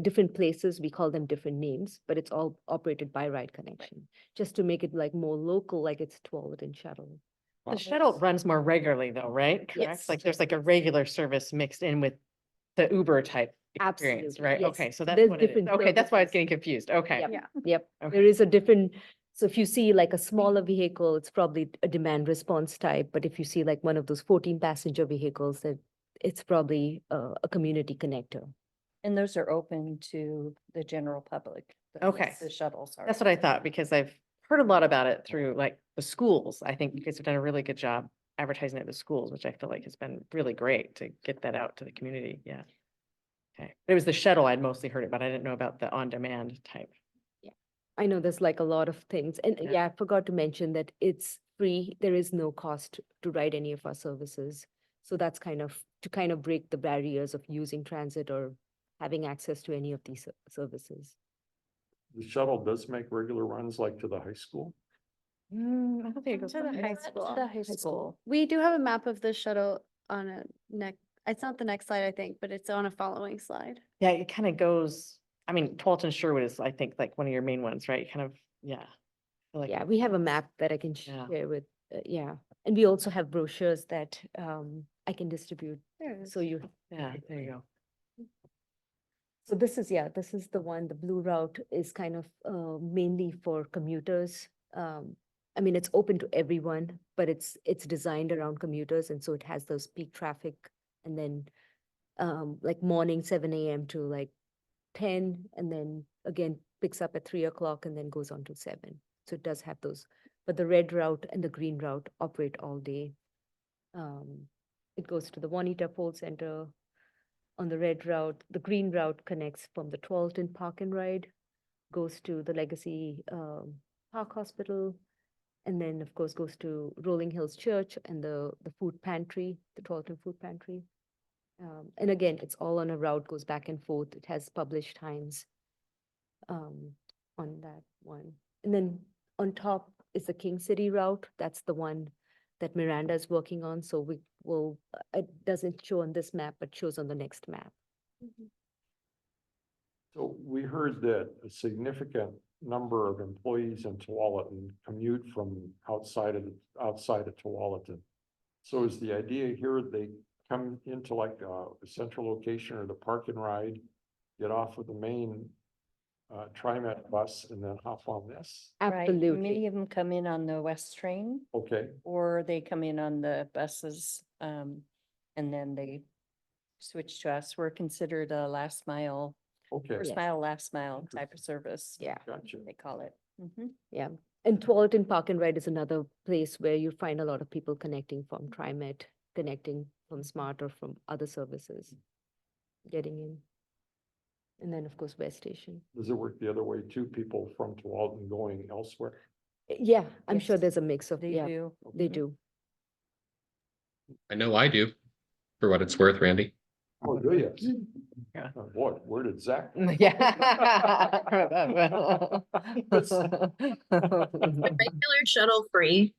different places, we call them different names, but it's all operated by Ride Connection. Just to make it like more local, like it's Tualatin Shuttle. Wow. The shuttle runs more regularly though, right? Correct? Yes. Like there's like a regular service mixed in with the Uber type experience, Absolutely, right? yes. Okay, so that's There's what it is. different Okay, that's why I was services. getting confused. Okay. Yep. Yeah. Yep, Okay. there is a different, so if you see like a smaller vehicle, it's probably a demand response type, but if you see like one of those 14-passenger vehicles, that it's probably a community connector. And those are open to the general public. Okay. The shuttles are. That's what I thought, because I've heard a lot about it through like the schools. I think you guys have done a really good job advertising at the schools, which I feel like has been really great to get that out to the community. Yeah. Okay. It was the shuttle I'd mostly heard about. I didn't know about the on-demand type. I know there's like a lot of things, and Yeah. yeah, I forgot to mention that it's free. There is no cost to ride any of our services. So that's kind of break the barriers of using transit or having access to any of these services. The shuttle does make regular runs like to the high school? I don't think it goes To the by- high To school. the high school. We do have a map of the shuttle on it's not the next slide, I think, but it's on a following slide. Yeah, it kind of goes, I mean, Tualatin Sherwood is, I think, like one of your main ones, right? Kind of, yeah. I feel like Yeah, it- we have a map that I can Yeah. share with, yeah. And we also have brochures that I can distribute, There it is. so you. Yeah, there you go. So this is the one, the blue route is kind of mainly for commuters. I mean, it's open to everyone, but it's designed around commuters, and so it has those peak traffic. And then like morning 7 a.m. to like 10, and then again picks up at 3 o'clock and then goes on to 7. So it does have those but the red route and the green route operate all day. It goes to the Juanita Pole Center. On the red route, the green route connects from the Tualatin Park and Ride, goes to the Legacy Park Hospital, and then of course goes to Rolling Hills Church and the food pantry, the Tualatin Food Pantry. And again, it's all on a route, goes back and forth. It has published times on that one. And then on top is the King City route. That's the one that Miranda is working on. So we will, it doesn't show on this map, but shows on the next map. So we heard that a significant number of employees in Tualatin commute from outside of Tualatin. So is the idea here they come into like a central location or the park and ride, get off of the main TriMet bus and then hop on this? Right, many Absolutely. of them come in on the west train, Okay, or they come in on the buses, and then they switch to us. We're considered a last mile, okay, first Yes. mile, last mile type of service. Yeah. gotcha. They call it. Mhm. Yeah. And Tualatin Park and Ride is another place where you find a lot of people connecting from TriMet, connecting from Smart or from other services, getting in. And then, of course, West Station. Does it work the other way too? People from Tualatin going elsewhere? Yeah, I'm sure Yes, there's a mix of, They yeah, do. they Mhm. do. I know I do, for what it's worth, Randy. Oh, do you? Yeah. Oh, boy, where did Zach? Regular shuttle free.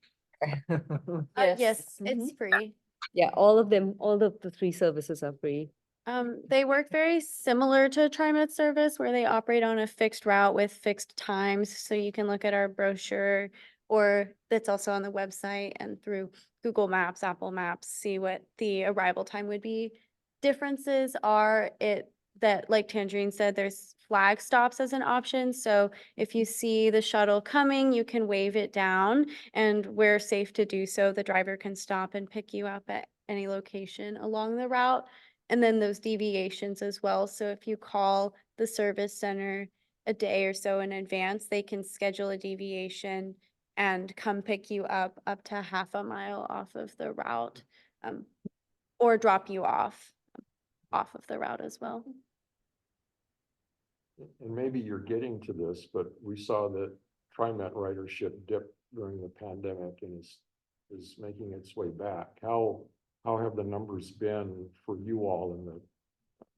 Yes, Mhm. it's free. Yeah, all of them, all of the three services are free. They work very similar to TriMet service where they operate on a fixed route with fixed times. So you can look at our brochure or that's also on the website and through Google Maps, Apple Maps, see what the arrival time would be. Differences are that like Tangerine said, there's flag stops as an option. So if you see the shuttle coming, you can wave it down and we're safe to do so. The driver can stop and pick you up at any location along the route. And then those deviations as well. So if you call the service center a day or so in advance, they can schedule a deviation and come pick you up to half a mile off of the route, or drop you off of the route as well. And maybe you're getting to this, but we saw that TriMet ridership dip during the pandemic and is making its way back. How have the numbers been for you all in the?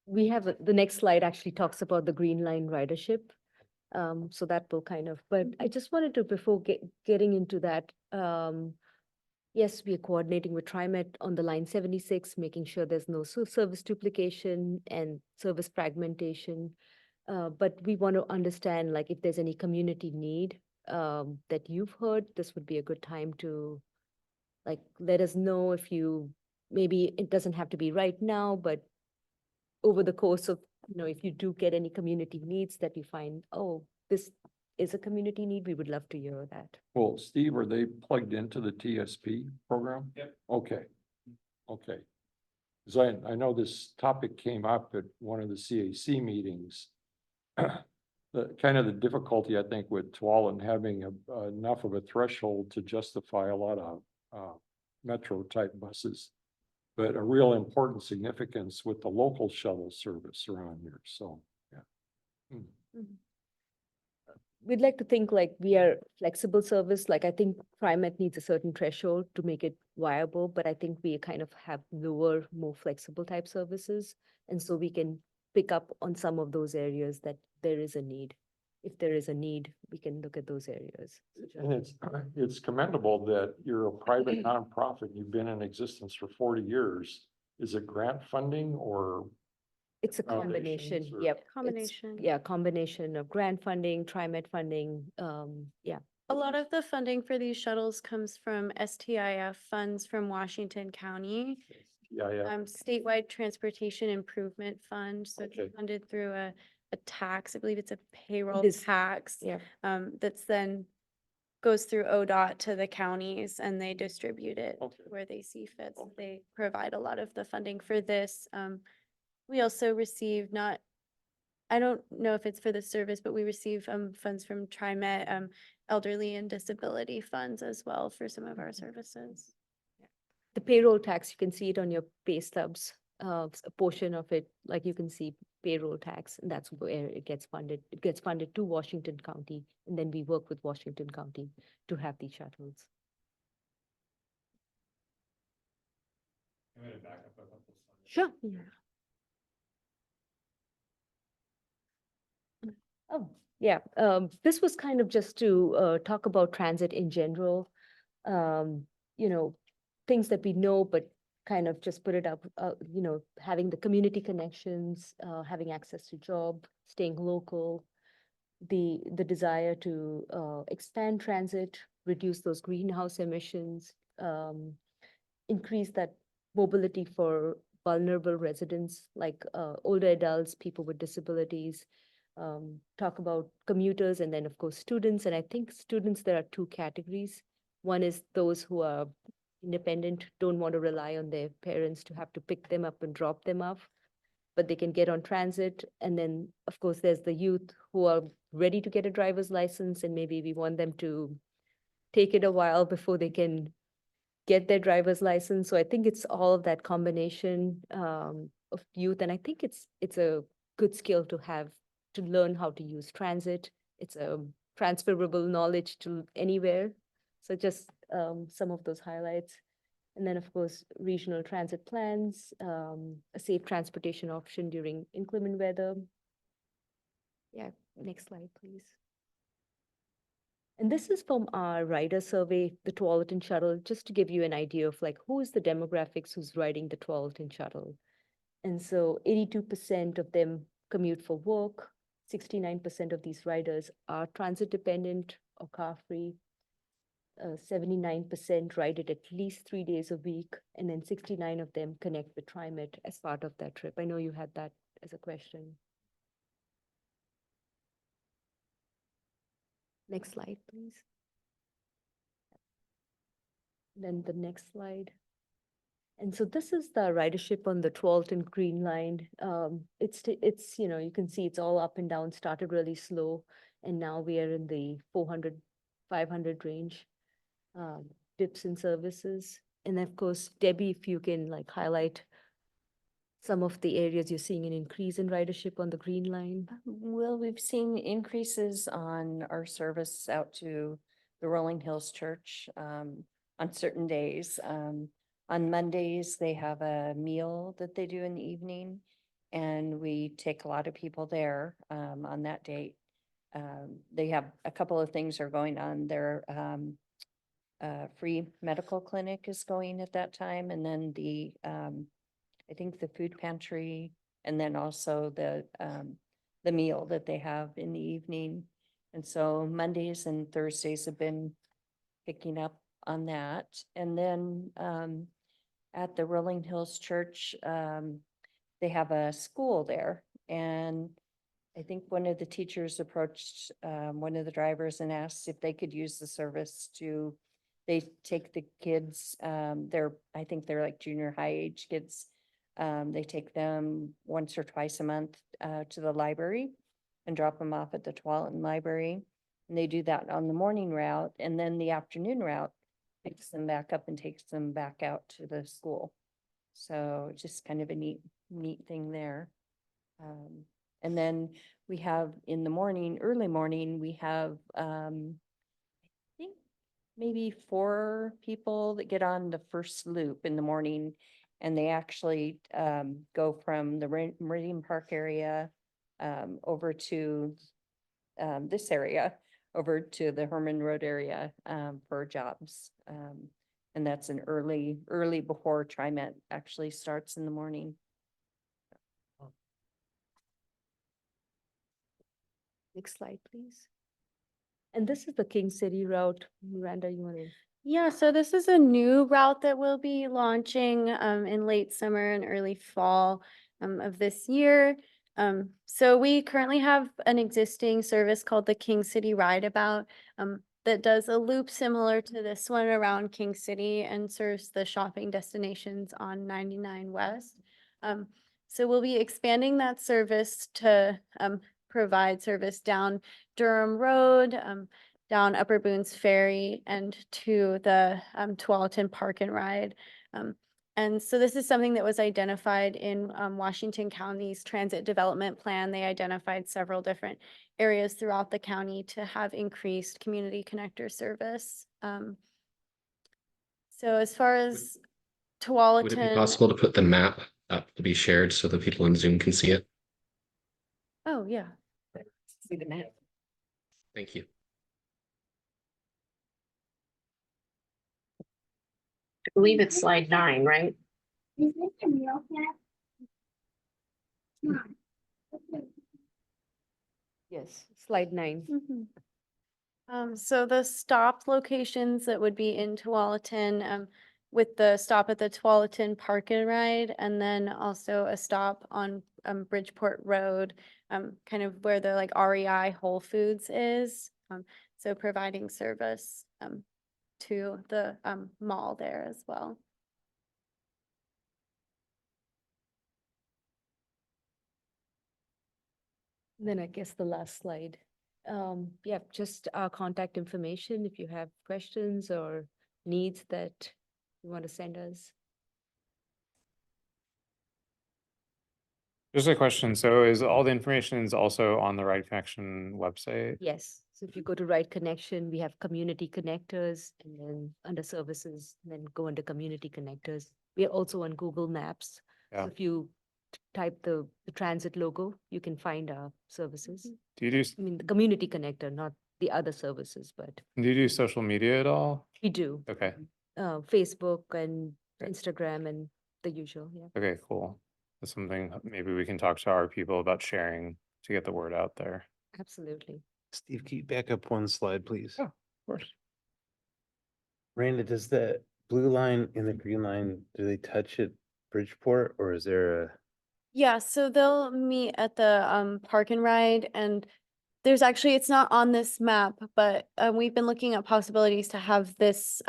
We have, the next slide actually talks about the Green Line ridership. So that will kind of, but I just wanted to, before getting into that, yes, we are coordinating with TriMet on the line 76, making sure there's no service duplication and service fragmentation. But we want to understand, like, if there's any community need that you've heard, this would be a good time to, like, let us know if you, maybe it doesn't have to be right now, but over the course of, if you do get any community needs that you find, oh, this is a community need, we would love to hear that. Well, Steve, are they plugged into the TSP program? Yep. Okay. Okay. Because I know this topic came up at one of the CAC meetings. The kind of the difficulty, I think, with Tualatin having enough of a threshold to justify a lot of metro type buses. But a real important significance with the local shuttle service around here, so, yeah. We'd like to think like we are flexible service, like I think TriMet needs a certain threshold to make it viable, but I think we kind of have lower, more flexible type services. And so we can pick up on some of those areas that there is a need. If there is a need, we can look at those areas. And it's commendable that you're a private nonprofit, you've been in existence for 40 years. Is it grant funding or? It's a combination, Foundations or- yep. it's- Combination. Yeah, combination of grant funding, TriMet funding, yeah. A lot of the funding for these shuttles comes from STIF funds from Washington County. Yeah, Statewide Transportation Improvement Fund, so it's Okay. funded through a tax, I believe it's a payroll This- tax. Yeah. That's then goes through ODOT to the counties and they distribute it Okay. where they see fit. So Okay. they provide a lot of the funding for this. We also receive not I don't know if it's for the service, but we receive funds from TriMet, elderly and disability funds as well for some of our services. The payroll tax, you can see it on your pay stubs, a portion of it, like you can see payroll tax, and that's where it gets funded. It gets funded to Washington County, and then we work with Washington County to have these shuttles. Sure. Yeah. Oh, yeah, this was kind of just to talk about transit in general. You know, things that we know, but kind of just put it up, you know, having the community connections, having access to job, staying local, the desire to expand transit, reduce those greenhouse emissions, increase that mobility for vulnerable residents like older adults, people with disabilities, talk about commuters, and then of course students. And I think students, there are two categories. One is those who are independent, don't want to rely on their parents to have to pick them up and drop them off, but they can get on transit. And then, of course, there's the youth who are ready to get a driver's license, and maybe we want them to take it a while before they can get their driver's license. So I think it's all of that combination of youth, and I think it's a good skill to have, to learn how to use transit. It's a transferable knowledge to anywhere. So just some of those highlights. And then, of course, regional transit plans, a safe transportation option during inclement weather. Yeah, next slide, please. And this is from our rider survey, the Tualatin shuttle, just to give you an idea of like who is the demographics who's riding the Tualatin shuttle. And so 82% of them commute for work, 69% of these riders are transit dependent or car free. 79% ride it at least 3 days a week, and then 69 of them connect with TriMet as part of that trip. I know you had that as a question. Next slide, please. Then the next slide. And so this is the ridership on the Tualatin Green Line. It's, you know, you can see it's all up and down, started really slow, and now we are in the 400, 500 range. Dips in services. And of course, Debbie, if you can like highlight some of the areas you're seeing an increase in ridership on the Green Line. Well, we've seen increases on our service out to the Rolling Hills Church on certain days. On Mondays, they have a meal that they do in the evening, and we take a lot of people there on that date. They have a couple of things are going on. Their free medical clinic is going at that time, and then the I think the food pantry, and then also the meal that they have in the evening. And so Mondays and Thursdays have been picking up on that. And then at the Rolling Hills Church, they have a school there. And I think one of the teachers approached one of the drivers and asked if they could use the service to, they take the kids, I think they're like junior high age kids. They take them once or twice a month to the library and drop them off at the Tualatin Library. And they do that on the morning route, and then the afternoon route picks them back up and takes them back out to the school. So just kind of a neat thing there. And then we have in the morning, early morning, we have I think maybe 4 people that get on the first loop in the morning, and they actually go from the Meridian Park area over to this area, over to the Herman Road area for jobs. And that's an early before TriMet actually starts in the morning. Next slide, please. And this is the King City route. Miranda, you want to? Yeah, so this is a new route that we'll be launching in late summer and early fall of this year. So we currently have an existing service called the King City Rideabout that does a loop similar to this one around King City and serves the shopping destinations on 99 West. So we'll be expanding that service to provide service down Durham Road, down Upper Boones Ferry, and to the Tualatin Park and Ride. And so this is something that was identified in Washington County's Transit Development Plan. They identified several different areas throughout the county to have increased community connector service. So as far as Would it be Tualatin. possible to put the map up to be shared so the people in Zoom can see it? Oh, yeah. See the map. Thank you. I believe it's slide 9, right? Yes, slide 9. So the stop locations that would be in Tualatin, with the stop at the Tualatin Park and Ride, and then also a stop on Bridgeport Road, kind of where the like REI Whole Foods is. So providing service to the mall there as well. Then I guess the last slide. Yeah, just our contact information if you have questions or needs that you want to send us. Just a question. So is all the information is also on the Ride Connection website? Yes, so if you go to Ride Connection, we have community connectors and then under services, then go under community connectors. We are also on Google Maps. So Yeah. if you type the transit logo, you can find our services. Do you do, I mean, the community connector, not the other services, but do you do social media at all? we do. Okay, Facebook and Okay. Instagram and the usual, yeah. okay, cool. That's something maybe we can talk to our people about sharing to get the word out there. Absolutely. Steve, can you back up one slide, please? Oh. Of course. Randa, does the blue line and the green line, do they touch at Bridgeport or is there a? Yeah, so they'll meet at the Park and Ride, and there's actually, it's not on this map, but we've been looking at possibilities to have this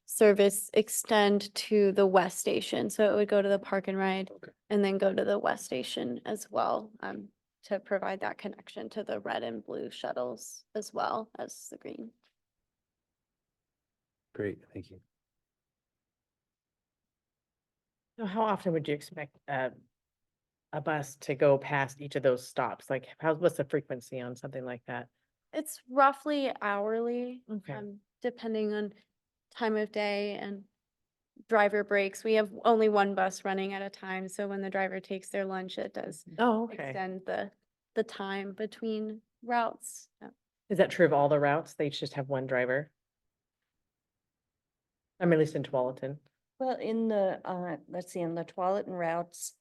service extend to the West Station. So it would go to the Park and Ride and then go to the West Station as well, to provide that connection to the red and blue shuttles as well as the green. Great, thank you. So how often would you expect a bus to go past each of those stops? Like what's the frequency on something like that? It's roughly hourly, Okay. depending on time of day and driver breaks. We have only one bus running at a time, so when the driver takes their lunch, it does Oh, okay. extend the time between routes. Is that true of all the routes? They each just have one driver? I mean, at least in Tualatin. Well, in the, let's see, in the Tualatin routes,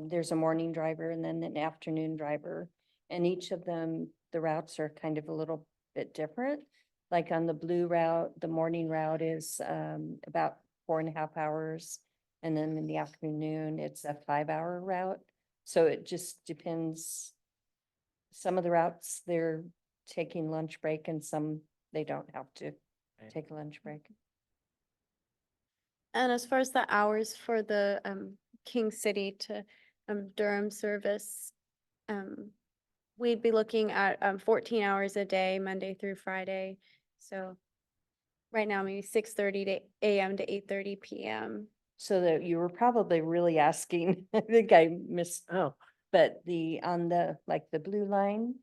there's a morning driver and then an afternoon driver. And each of them, the routes are kind of a little bit different. Like on the blue route, the morning route is about 4.5 hours. And then in the afternoon, it's a 5-hour route. So it just depends. Some of the routes, they're taking lunch break and some they don't have to take a lunch break. And as far as the hours for the King City to Durham service, we'd be looking at 14 hours a day, Monday through Friday. So right now, maybe 6:30 a.m. to 8:30 p.m. So that you were probably really asking, I think I missed, Oh, but on the, like the blue line,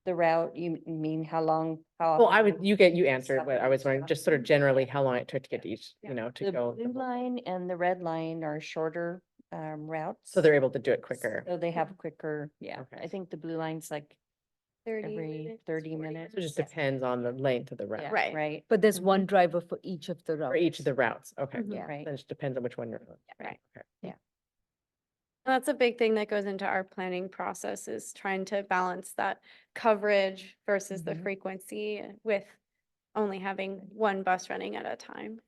the route, you mean how long, how? well, often you answered stop what at I was each wondering, stop? just sort of generally how long it took to get to each, you know, to The go. blue line and the red line are shorter routes. So they're able to do it quicker. So they have quicker, yeah. Okay. I think the blue line's like 30 every minutes, 30 40 minutes. So it just depends on the length of the route. Yeah, Right. right. But there's Mhm. one driver for each of the routes. For each of the routes, okay. Mhm. Yeah, right. Then it just depends on which one you're on. Right. Okay. And that's a big thing that goes into our planning process, is trying to balance that coverage versus the Mhm. frequency with only having one bus running at a time.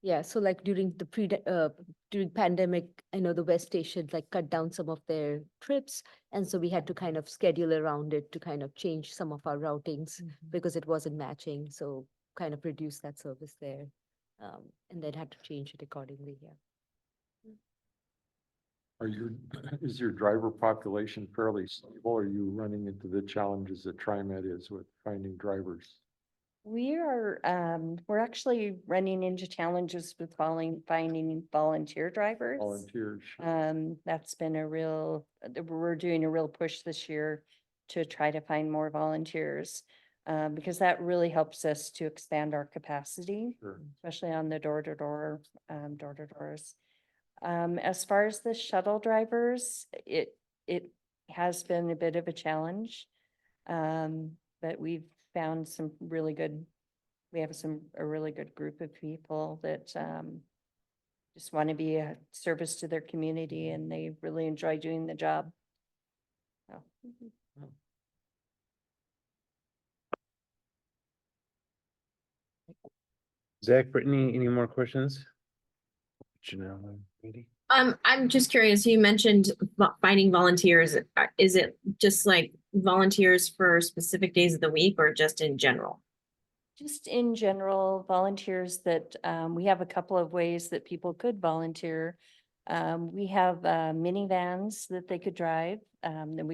Yeah, so like during the during pandemic, I know the West Station like cut down some of their trips. And so we had to kind of schedule around it to kind of change some of our routings because it wasn't matching. So kind of reduce that service there. And then had to change it accordingly, yeah. Is your driver population fairly stable? Are you running into the challenges that TriMet is with finding drivers? We're actually running into challenges with finding volunteer drivers. Volunteers? That's been we're doing a real push this year to try to find more volunteers. Because that really helps us to expand our capacity, Sure. especially on the door-to-doors. As far as the shuttle drivers, it has been a bit of a challenge. But we've found we have a really good group of people that just want to be a service to their community, and they really enjoy doing the job. So, Zach, Brittany, any more questions? Janelle, Brady? I'm just curious, you mentioned finding volunteers. Is it just like volunteers for specific days of the week or just in general? just in general, volunteers that, we have a couple of ways that people could volunteer. We have minivans that they could drive, then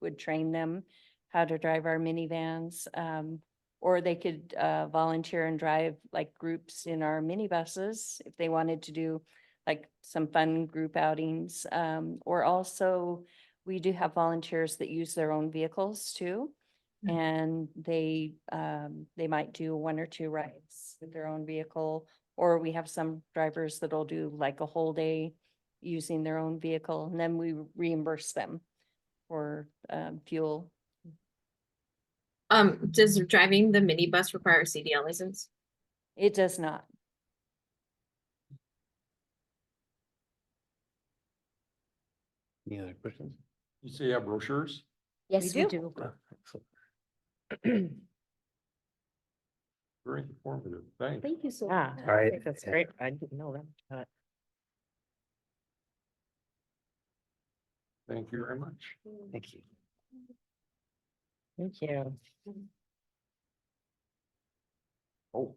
would train them how to drive our minivans. Or they could volunteer and drive like groups in our minibuses if they wanted to do like some fun group outings. Or also, we do have volunteers that use their own vehicles too. And they might do 1 or 2 rides with their own vehicle, or we have some drivers that'll do like a whole day using their own vehicle, and then we reimburse them for fuel. Does driving the minibus require a CDL license? It does not. Any other questions? You say you have brochures? Yes, We we do. do. Excellent. Very informative. Thanks. Thank you so Yeah, much. All right. I think that's great. I didn't know that. Thank you very much. Thank you. Thank you. Oh.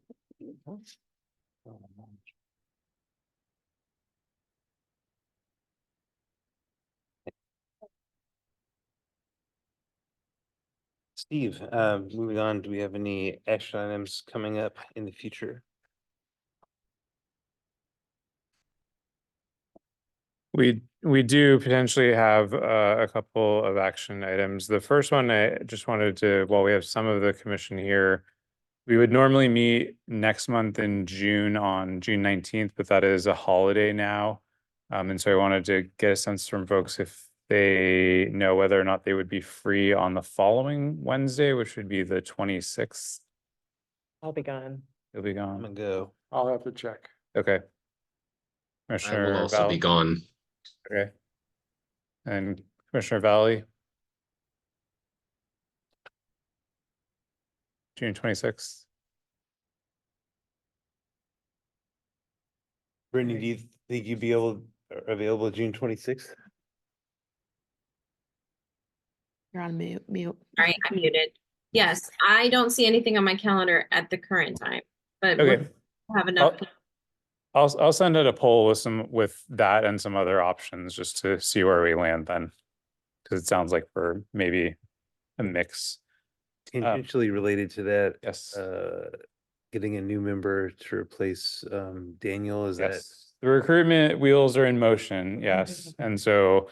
Steve, moving on, do we have any action items coming up in the future? We do potentially have a couple of action items. The first one, I just wanted to, while we have some of the commission here, we would normally meet next month in June on June 19th, but that is a holiday now. And so I wanted to get a sense from folks if they know whether or not they would be free on the following Wednesday, which would be the 26th. I'll be gone. You'll be I'm gone. gonna go. I'll have to check. Okay. I will Commissioner also be Val, gone. okay. And Commissioner Valley, June 26th. Brittany, do you think you'd be available June 26th? You're on mute. All right, I'm muted. Yes, I don't see anything on my calendar at the current time, but Okay. we'll have enough. I'll send out a poll with that and some other options just to see where we land then. Because it sounds like we're maybe a mix. Tangentially related to that, Yes. getting a new member to replace Daniel, is that? Yes, the recruitment wheels are in motion, yes. And so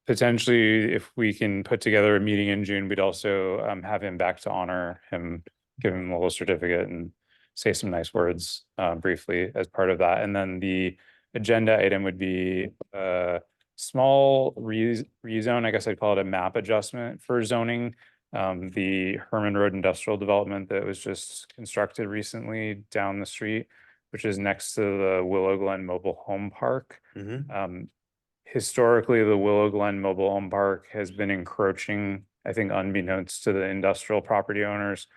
potentially if we can put together a meeting in June, we'd also have him back to honor him, give him a little certificate and say some nice words briefly as part of that. And then the agenda item would be a small rezone, I guess I'd call it a map adjustment for zoning. The Herman Road Industrial Development that was just constructed recently down the street, which is next to the Willow Glen Mobile Home Park. Mhm. Historically, the Willow Glen Mobile Home Park has been encroaching, I think unbeknownst to the industrial property owners,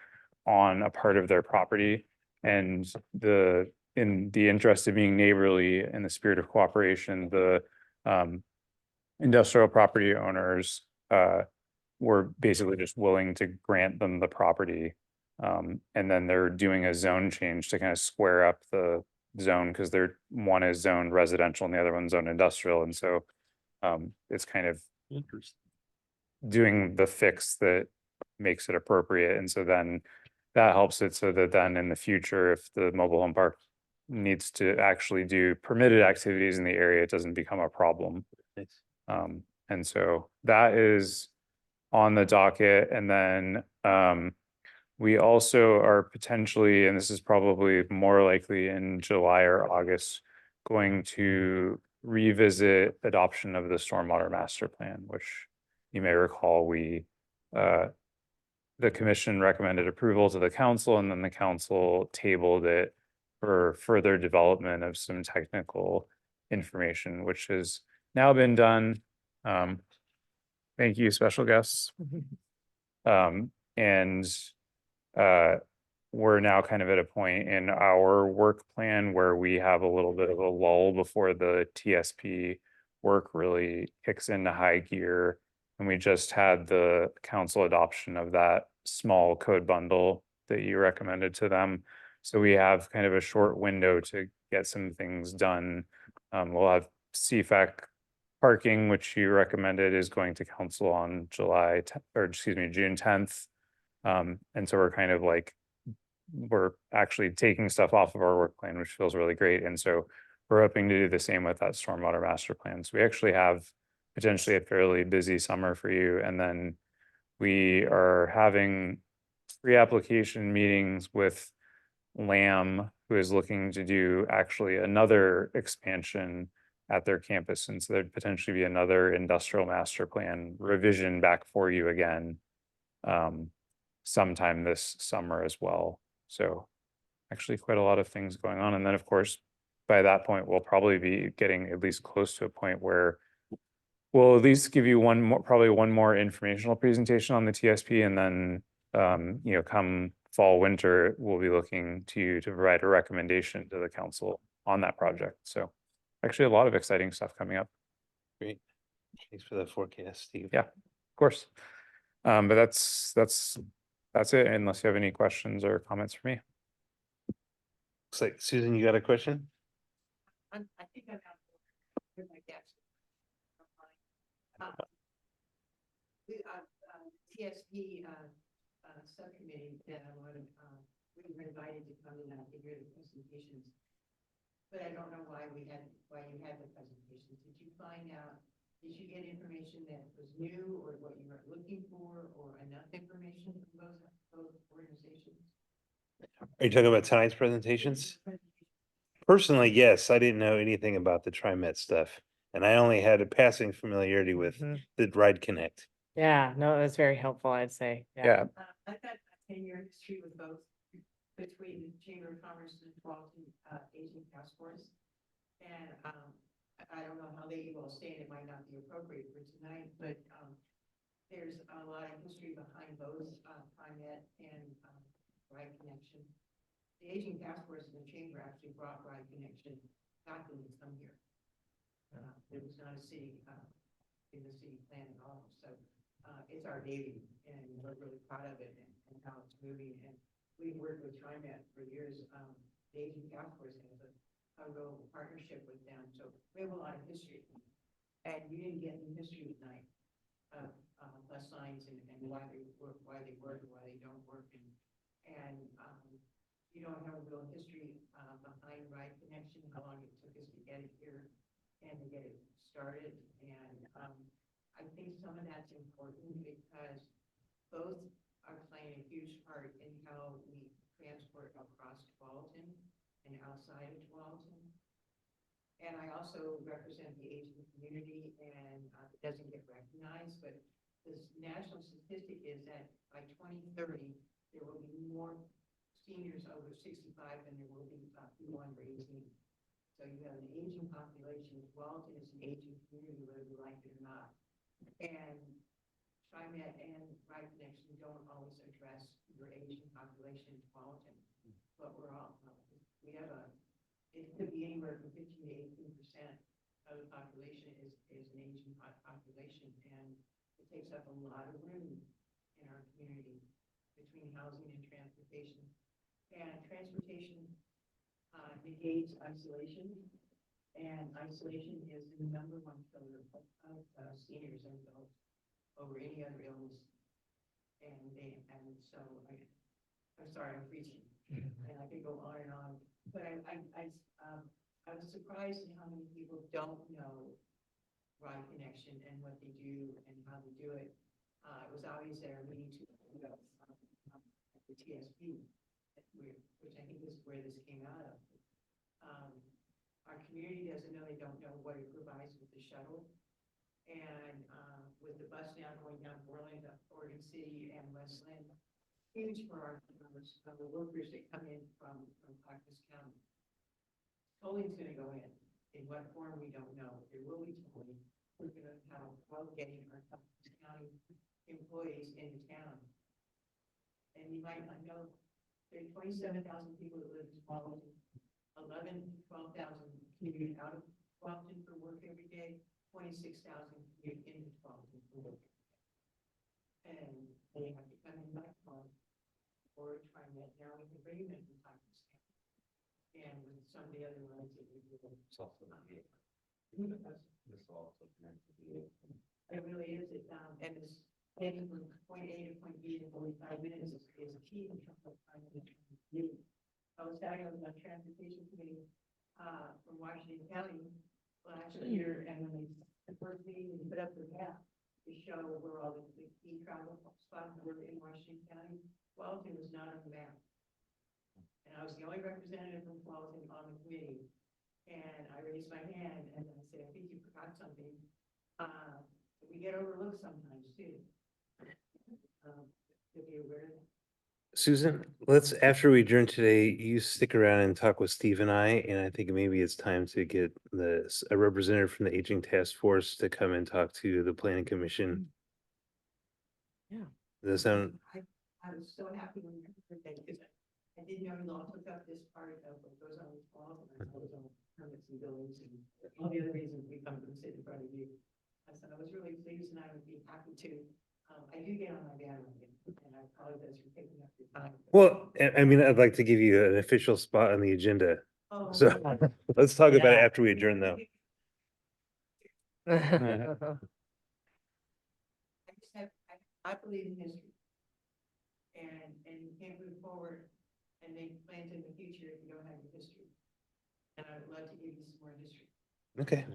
on a part of their property. And in the interest of being neighborly, in the spirit of cooperation, the industrial property owners were basically just willing to grant them the property. And then they're doing a zone change to kind of square up the zone because one is zoned residential and the other one's zoned industrial. And so It's kind of Interesting. doing the fix that makes it appropriate. And so then that helps it so that then in the future, if the mobile home park needs to actually do permitted activities in the area, it doesn't become a problem. Nice. And so that is on the docket. And then we also are potentially, and this is probably more likely in July or August, going to revisit adoption of the stormwater master plan, which you may recall the commission recommended approval to the council, and then the council tabled it for further development of some technical information, which has now been done. Thank you, special guests. And we're now kind of at a point in our work plan where we have a little bit of a lull before the TSP work really kicks into high gear. And we just had the council adoption of that small code bundle that you recommended to them. So we have kind of a short window to get some things done. We'll have CFAC parking, which you recommended, is going to council on June 10th. And so we're kind of like, we're actually taking stuff off of our work plan, which feels really great. And so we're hoping to do the same with that stormwater master plan. So we actually have potentially a fairly busy summer for you. And then we are having pre-application meetings with Lamb, who is looking to do actually another expansion at their campus. And so there'd potentially be another industrial master plan revision back for you again sometime this summer as well. So actually quite a lot of things going on. And then of course, by that point, we'll probably be getting at least close to a point where we'll at least give you probably one more informational presentation on the TSP. And then, come fall, winter, we'll be looking to you to provide a recommendation to the council on that project. So actually a lot of exciting stuff coming up. Great. Thanks for the forecast, Steve. Yeah, of course. But that's it, unless you have any questions or comments for me. Looks like Susan, you got a question? I think I'm out with my guest. TSP subcommittee that I want to, we were invited to come in to hear the presentations. But I don't know why you had the presentations. Did you find out, did you get information that was new or what you were looking for or enough information from those organizations? Are you talking about tonight's presentations? Personally, yes, I didn't know anything about the TriMet stuff. And I only had a passing familiarity with the Ride Connect. Yeah, no, that's very helpful, I'd say. Yeah. I've got a 10-year history with both, between the Chamber of Commerce and Tualatin Aging Task Force. And I don't know how they will stay, and it might not be appropriate for tonight, but there's a lot of history behind both TriMet and Ride Connection. The Aging Task Force in the Chamber actually brought Ride Connection, got them to come here. It was not a city in the city plan at all. So it's our baby, and we're really proud of it and how it's moving. And we've worked with TriMet for years. The Aging Task Force has a real partnership with them. So we have a lot of history. And you didn't get any history tonight of bus signs and why they work, why they don't work. And you don't have a real history behind Ride Connection, how long it took us to get it here and to get it started. And I think some of that's important because both are playing a huge part in how we transport across Tualatin and outside of Tualatin. And I also represent the aging community, and it doesn't get recognized, but this national statistic is that by 2030, there will be more seniors over 65 than there will be people under 18. So you have an aging population. Tualatin is an aging community, whether you like it or not. And TriMet and Ride Connection don't always address your aging population in Tualatin, but we have it could be anywhere from 15 to 18% of the population is an aging population, and it takes up a lot of room in our community between housing and transportation. And transportation negates isolation, And isolation is the number one killer of seniors and adults over any other illness. And so I'm sorry, I'm preaching, and I could go on and on, but I was surprised at how many people don't know Ride Connection and what they do and how they do it. It was obvious at our meeting at the TSP, which I think is where this came out of. Our community doesn't know, they don't know what it provides with the shuttle. And with the bus now going down Portland, Oregon City and Westland, huge for our members, the workers that come in from Clackamas County. Tolling's gonna go in what form, we don't know. There will be tolling. We're gonna have trouble getting our Clackamas County employees into town. And you might not know, there are 27,000 people that live in Tualatin. 11,000 to 12,000 commute out of Tualatin for work every day, 26,000 commute into Tualatin for work. And they have to come in by car or try and get now we can bring them in from Clackamas County. And with some of the other ones that we do. It's also not it. It really is, and it's getting from point A to point B in 45 minutes is key in terms of time. I was talking on the transportation committee from Washington County last year, and when the first meeting, we put up the map to show where all the key travel spots were in Washington County. Tualatin was not on the map. And I was the only representative from Tualatin on the committee. And I raised my hand and I said, I think you forgot something. We get overlooked sometimes too. To be aware of that. Susan, let's, after we adjourn today, you stick around and talk with Steve and I think maybe it's time to get a representative from the aging task force to come and talk to the planning commission. Yeah. Does that sound? I was so happy when you heard that, because I didn't know you all took up this part of what goes on with falls, and I thought it was on permits and buildings and all the other reasons we come and sit in front of you. So I was really pleased, and I would be happy to. I do get on my bandwagon, and I apologize for taking up your time. Well, I mean, I'd like to give you an official spot on the agenda. Oh, So let's talk about it Yeah. after we adjourn though. I just have, I believe in history. And you can't move forward and make plans in the future if you don't have your history. And I would love to give you some more history. Okay.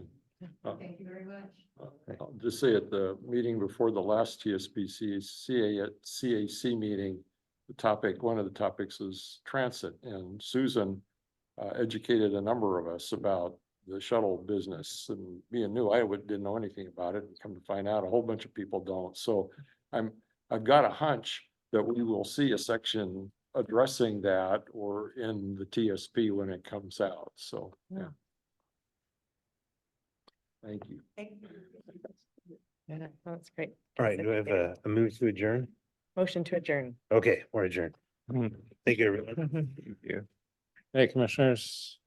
Thank you very much. I'll just say at the meeting before the last TSBC CAC meeting, one of the topics is transit, and Susan educated a number of us about the shuttle business, and being new, didn't know anything about it, and come to find out a whole bunch of people don't. So I've got a hunch that we will see a section addressing that or in the TSP when it comes out. So, yeah. Thank you. Thank you. Yeah, that's great. All right, do I have a move to adjourn? Motion to adjourn. Okay, we're adjourned. Thank you, everyone. Thank you. Hey, commissioners.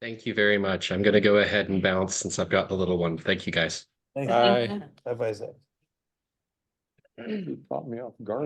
Thank you very much. I'm gonna go ahead and bounce since I've got the little one. Thank you, guys. Thanks. Bye. Bye-bye, Zach. You caught me off guard.